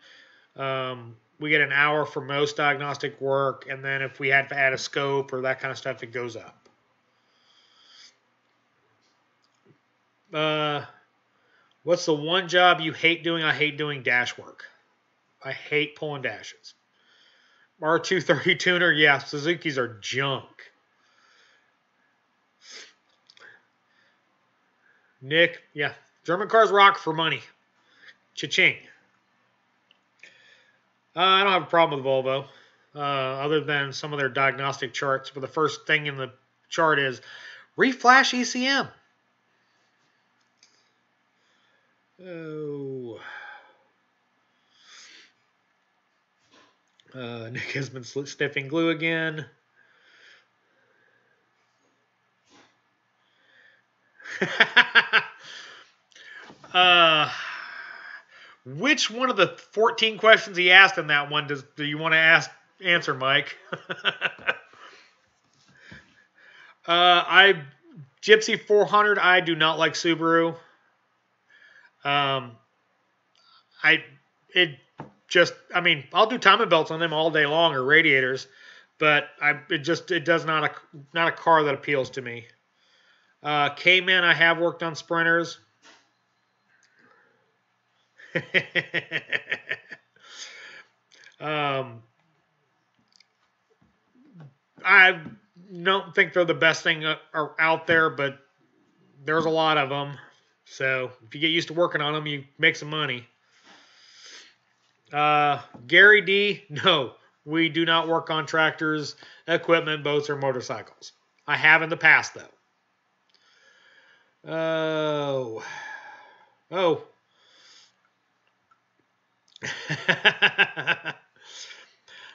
We get an hour for most diagnostic work, and then if we had to add a scope or that kind of stuff, it goes up. What's the one job you hate doing? I hate doing dash work. I hate pulling dashes. R230 tuner, yeah, Suzuki's are junk. Nick, yeah, German cars rock for money. Cha-ching. I don't have a problem with Volvo, other than some of their diagnostic charts, where the first thing in the chart is reflash ECM. Oh. Nick has been sniffing glue again. Which one of the 14 questions he asked in that one do you want to answer, Mike? Gypsy 400. I do not like Subaru. I'll do timing belts on them all day long, or radiators, but it does not a car that appeals to me. K-Man, I have worked on Sprinters. I don't think they're the best thing out there, but there's a lot of them. So if you get used to working on them, you make some money. Gary D, no, we do not work on tractors, equipment, boats, or motorcycles. I have in the past, though. Oh.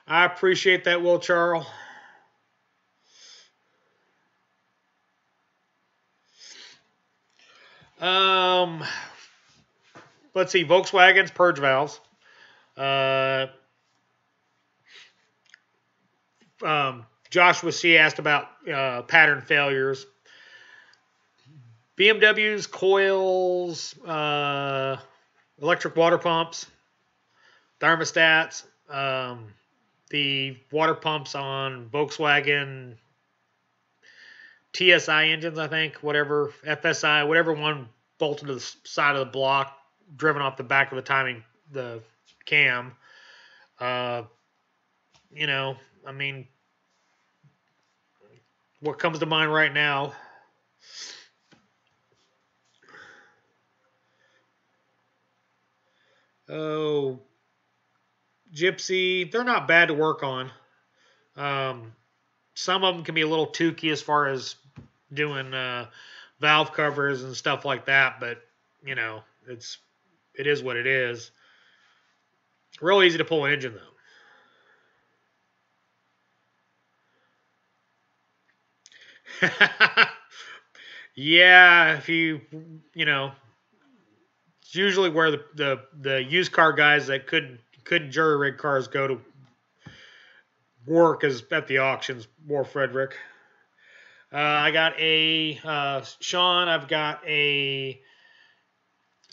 I appreciate that, Will Charles. Let's see, Volkswagen's purge valves. Joshua C. asked about pattern failures. BMW's coils, electric water pumps, thermostats, the water pumps on Volkswagen TSI engines, I think, whatever, FSI, whatever one bolted to the side of the block, driven off the back of the cam. What comes to mind right now? Oh, Gypsy, they're not bad to work on. Some of them can be a little toothy as far as doing valve covers and stuff like that, but it is what it is. Real easy to pull an engine, though. Yeah, if you know, it's usually where the used car guys that couldn't jury rig cars go to work is at the auctions. War Frederick. I got a Sean. I've got a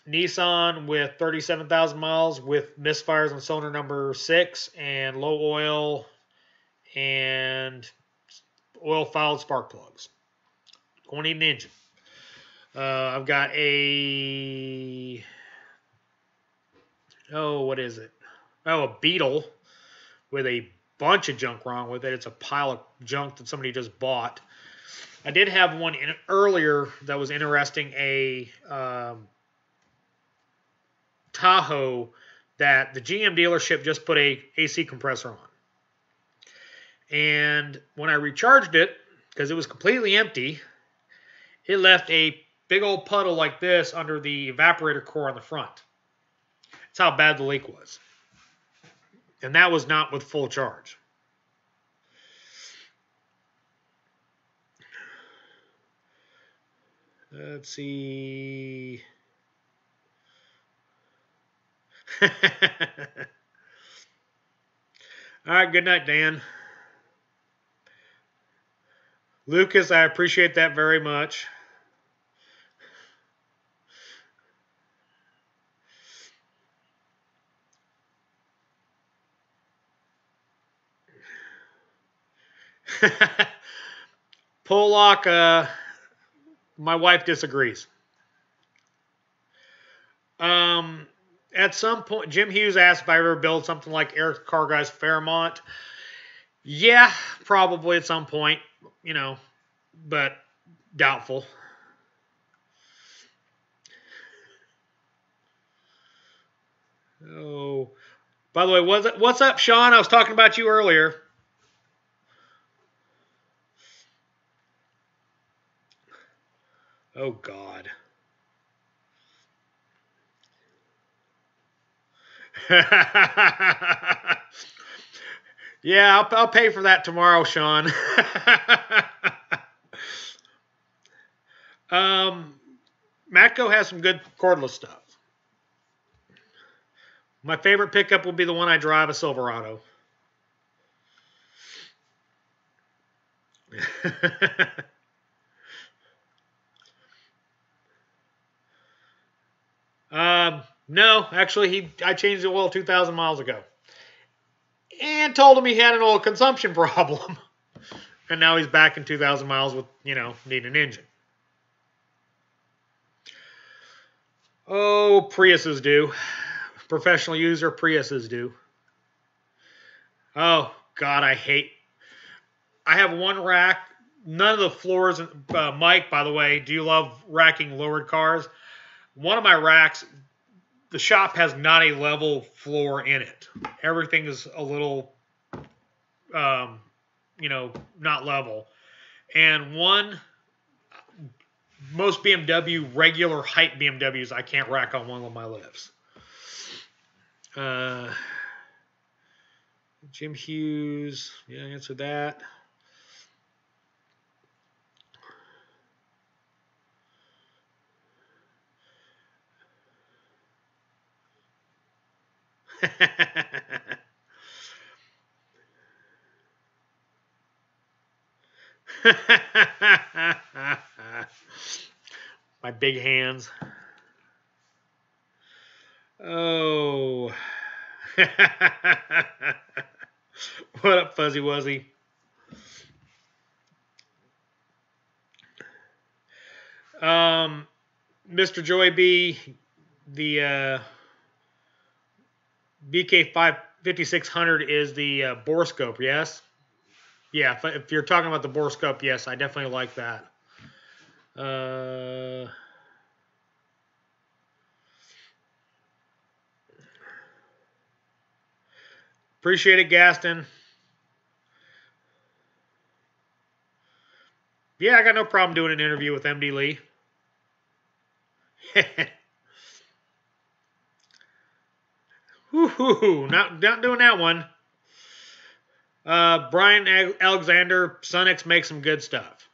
Nissan with 37,000 miles with misfires on cylinder number 6 and low oil and oil fouled spark plugs. Going to need an engine. I've got a what is it? Oh, a Beetle with a bunch of junk wrong with it. It's a pile of junk that somebody just bought. I did have one earlier that was interesting, a Tahoe that the GM dealership just put a AC compressor on. And when I recharged it, because it was completely empty, it left a big old puddle like this under the evaporator core on the front. That's how bad the leak was. And that was not with full charge. Let's see. All right, good night, Dan. Lucas, I appreciate that very much. Pollock, my wife disagrees. At some point, Jim Hughes asked if I ever build something like Eric Carguy's Fairmont. Yeah, probably at some point, you know, but doubtful. Oh, by the way, what's up, Sean? I was talking about you earlier. Oh, God. Yeah, I'll pay for that tomorrow, Sean. Matco has some good cordless stuff. My favorite pickup will be the one I drive, a Silverado. No, actually, I changed the oil 2,000 miles ago. And told him he had an oil consumption problem. And now he's back in 2,000 miles with, need an engine. Oh, Priuses do. Professional user Priuses do. Oh, God, I have one rack. None of the floors, Mike, by the way, do you love racking lowered cars? One of my racks, the shop has not a level floor in it. Everything is a little, not level. And most BMW, regular height BMWs, I can't rack on one of my lifts. Jim Hughes, yeah, answer that. My big hands. Oh. What up, Fuzzy Wuzzy? Mr. Joy B, the BK 5600 is the borescope, yes? Yeah, if you're talking about the borescope, yes, I definitely like that. Appreciate it, Gaston. Yeah, I got no problem doing an interview with MD Lee. Not doing that one. Brian Alexander, Sunex makes some good stuff.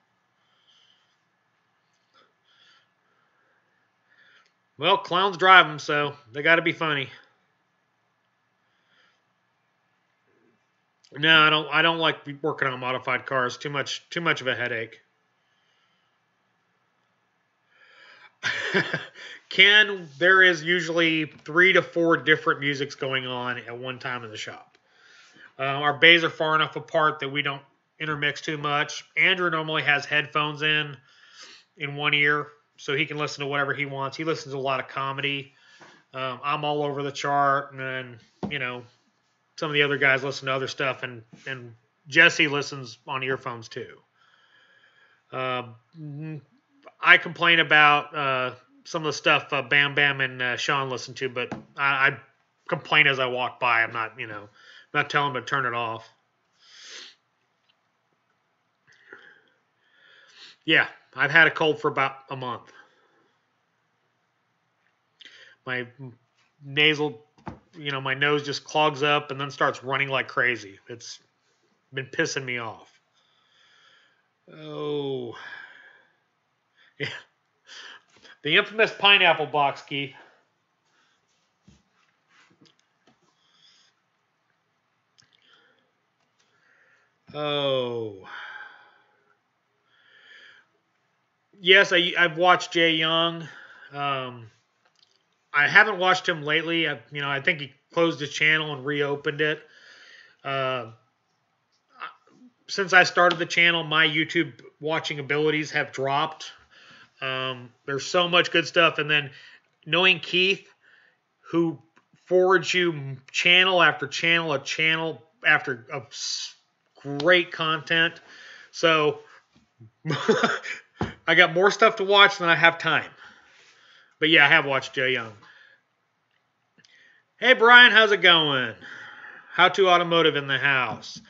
Well, clowns drive them, so they got to be funny. No, I don't. I don't like working on modified cars. Too much of a headache. Ken, there is usually 3 to 4 different musics going on at one time in the shop. Our bays are far enough apart that we don't intermix too much. Andrew normally has headphones in one ear, so he can listen to whatever he wants. He listens to a lot of comedy. I'm all over the chart, and then, some of the other guys listen to other stuff, and Jesse listens on earphones too. I complain about some of the stuff Bam Bam and Sean listen to, but I complain as I walk by. I'm not, not telling them to turn it off. Yeah, I've had a cold for about a month. My nasal, my nose just clogs up and then starts running like crazy. It's been pissing me off. Oh, yeah. The infamous pineapple box, Keith. Oh. Yes, I've watched Jay Young. I haven't watched him lately. I think he closed his channel and reopened it. Since I started the channel, my YouTube watching abilities have dropped. There's so much good stuff, and then knowing Keith, who forwards you channel after channel after great content. So I got more stuff to watch than I have time. But yeah, I have watched Jay Young. Hey Brian, how's it going? How to Automotive in the house.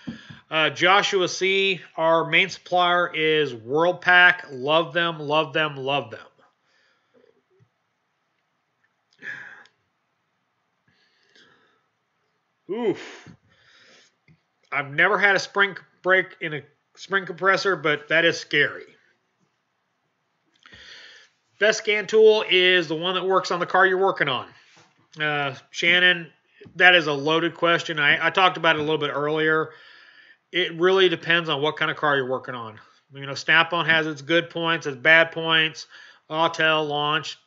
Joshua C., our main supplier is WorldPack. Love them, love them, love them. Oof. I've never had a spring break in a spring compressor, but that is scary. Best scan tool is the one that works on the car you're working on. Shannon, that is a loaded question. I talked about it a little bit earlier. It really depends on what kind of car you're working on. Snap-on has its good points, its bad points. Autel, Launch.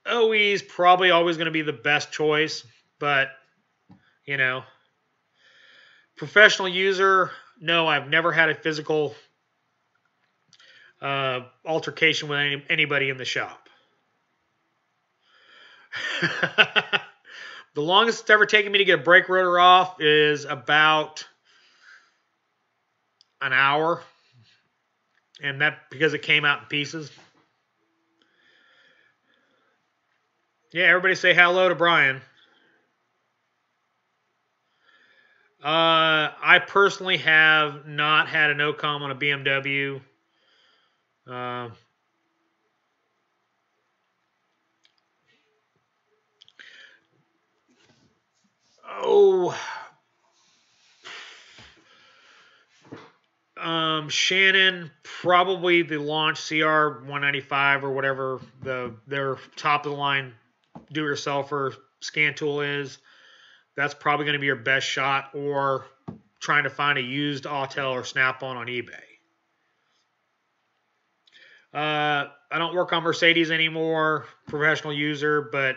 OE is probably always going to be the best choice, but, professional user, no, I've never had a physical altercation with anybody in the shop. The longest it's ever taken me to get a brake rotor off is about an hour, and that because it came out in pieces. Yeah, everybody say hello to Brian. I personally have not had an OCOM on a BMW. Shannon, probably the Launch CR 195 or whatever their top of the line do-it-yourselfer scan tool is. That's probably going to be your best shot, or trying to find a used Autel or Snap-on eBay. I don't work on Mercedes anymore, professional user, but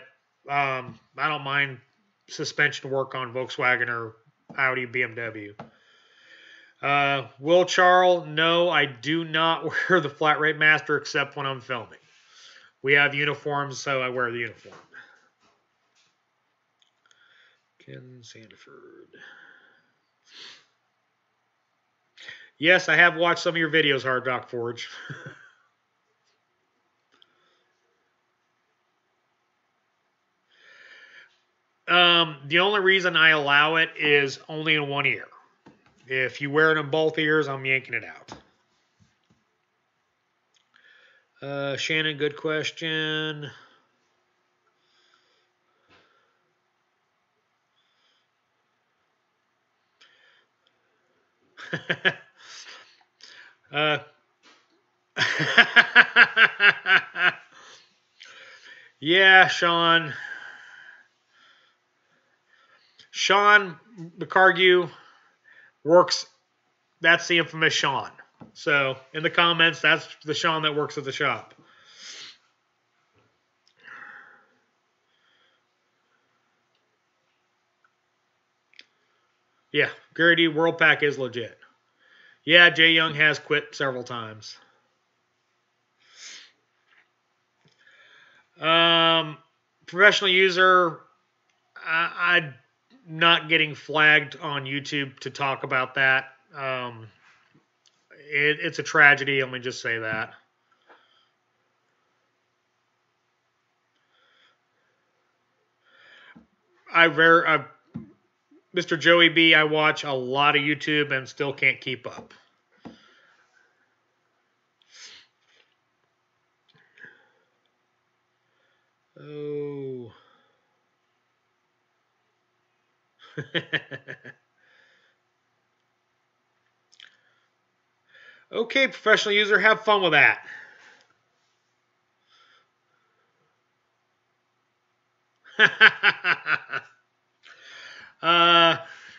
I don't mind suspension work on Volkswagen or Audi, BMW. Will Charles, no, I do not wear the flat rate master except when I'm filming. We have uniforms, so I wear the uniform. Ken Sandiford. Yes, I have watched some of your videos, Hard Rock Forge. The only reason I allow it is only in one ear. If you wear it in both ears, I'm yanking it out. Shannon, good question. Yeah, Sean. Sean McCargue works. That's the infamous Sean. So in the comments, that's the Sean that works at the shop. Yeah, Gary D. World Pack is legit. Yeah, Jay Young has quit several times. Professional user, I'm not getting flagged on YouTube to talk about that. It's a tragedy. Let me just say that. Mr. Joey B, I watch a lot of YouTube and still can't keep up. Oh. Okay, professional user, have fun with that.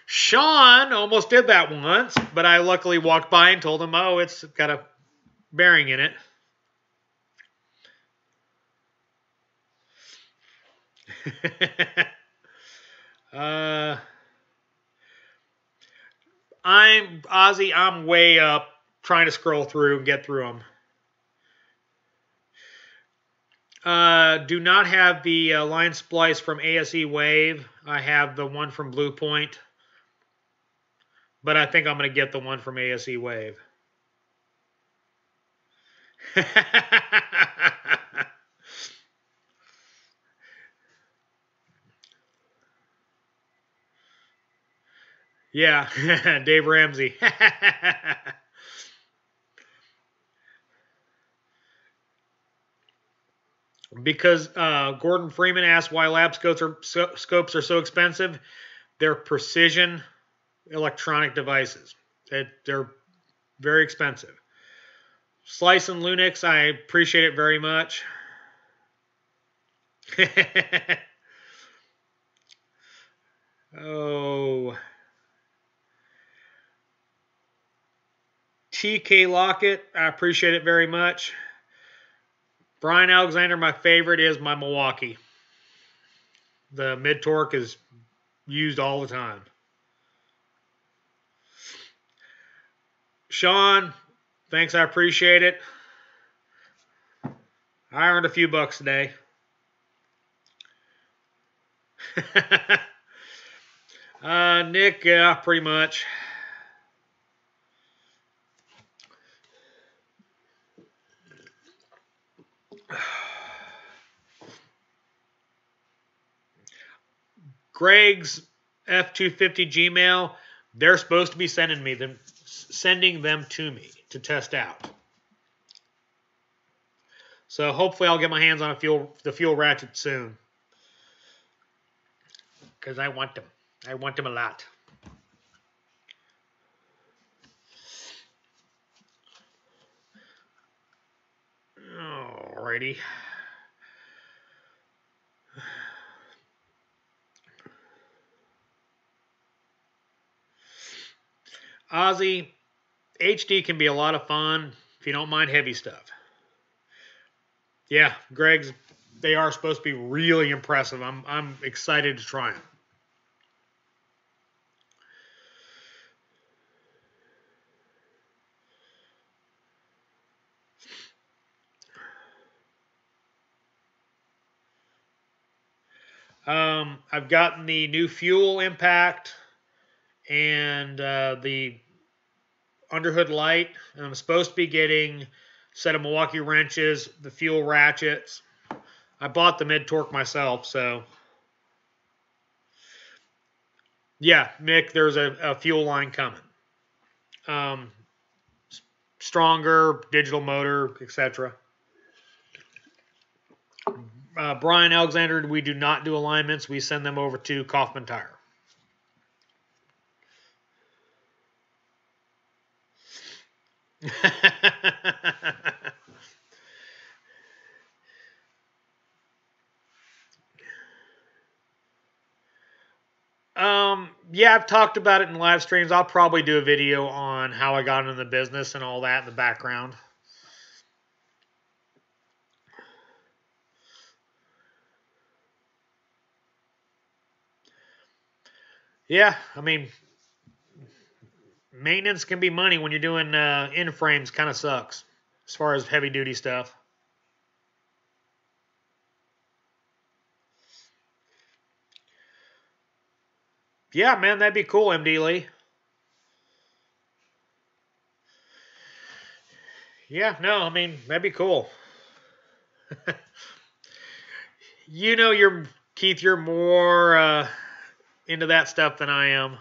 Sean almost did that once, but I luckily walked by and told him, oh, it's got a bearing in it. I'm way up trying to scroll through and get through them. Do not have the line splice from ASE Wave. I have the one from Blue Point. But I think I'm going to get the one from ASE Wave. Yeah, Dave Ramsey. Because Gordon Freeman asked why lab scopes are so expensive. They're precision electronic devices. They're very expensive. Slice and Lunix, I appreciate it very much. Oh. TK Lockett, I appreciate it very much. Brian Alexander, my favorite is my Milwaukee. The mid-torque is used all the time. Sean, thanks, I appreciate it. I earned a few bucks today. Nick, yeah, pretty much. Greg's F250 Gmail, they're supposed to be sending them to me to test out. So hopefully I'll get my hands on the fuel ratchet soon. Because I want them. I want them a lot. Alrighty. Ozzy, HD can be a lot of fun if you don't mind heavy stuff. Yeah, Greg's, they are supposed to be really impressive. I'm excited to try them. I've gotten the new fuel impact and the underhood light. And I'm supposed to be getting a set of Milwaukee wrenches, the fuel ratchets. I bought the mid-torque myself, so. Yeah, Mick, there's a fuel line coming. Stronger, digital motor, etc. Brian Alexander, we do not do alignments. We send them over to Kaufman Tire. Yeah, I've talked about it in live streams. I'll probably do a video on how I got into the business and all that in the background. Yeah, I mean, maintenance can be money when you're doing in frames. Kind of sucks as far as heavy duty stuff. Yeah, man, that'd be cool, MD Lee. Yeah, no, I mean, that'd be cool. You know, Keith, you're more into that stuff than I am.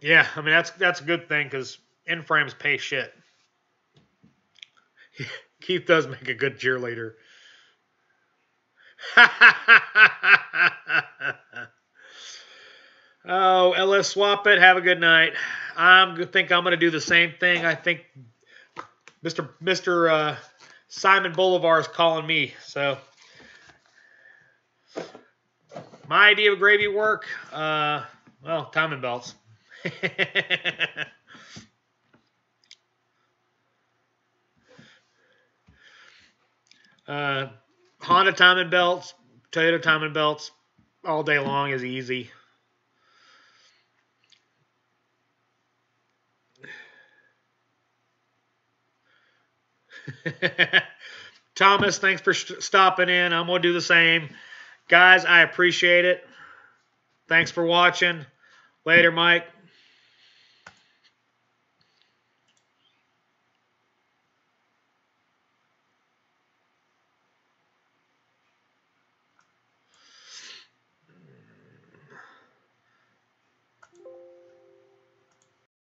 Yeah, I mean that's a good thing because in frames pay shit. Keith does make a good cheerleader. Oh, LS Swap It. Have a good night. I think I'm going to do the same thing. I think Mr. Simon Bolivar is calling me. So my idea of gravy work, well, timing belts. Honda timing belts, Toyota timing belts, all day long is easy. Thomas, thanks for stopping in. I'm going to do the same. Guys, I appreciate it. Thanks for watching. Later, Mike.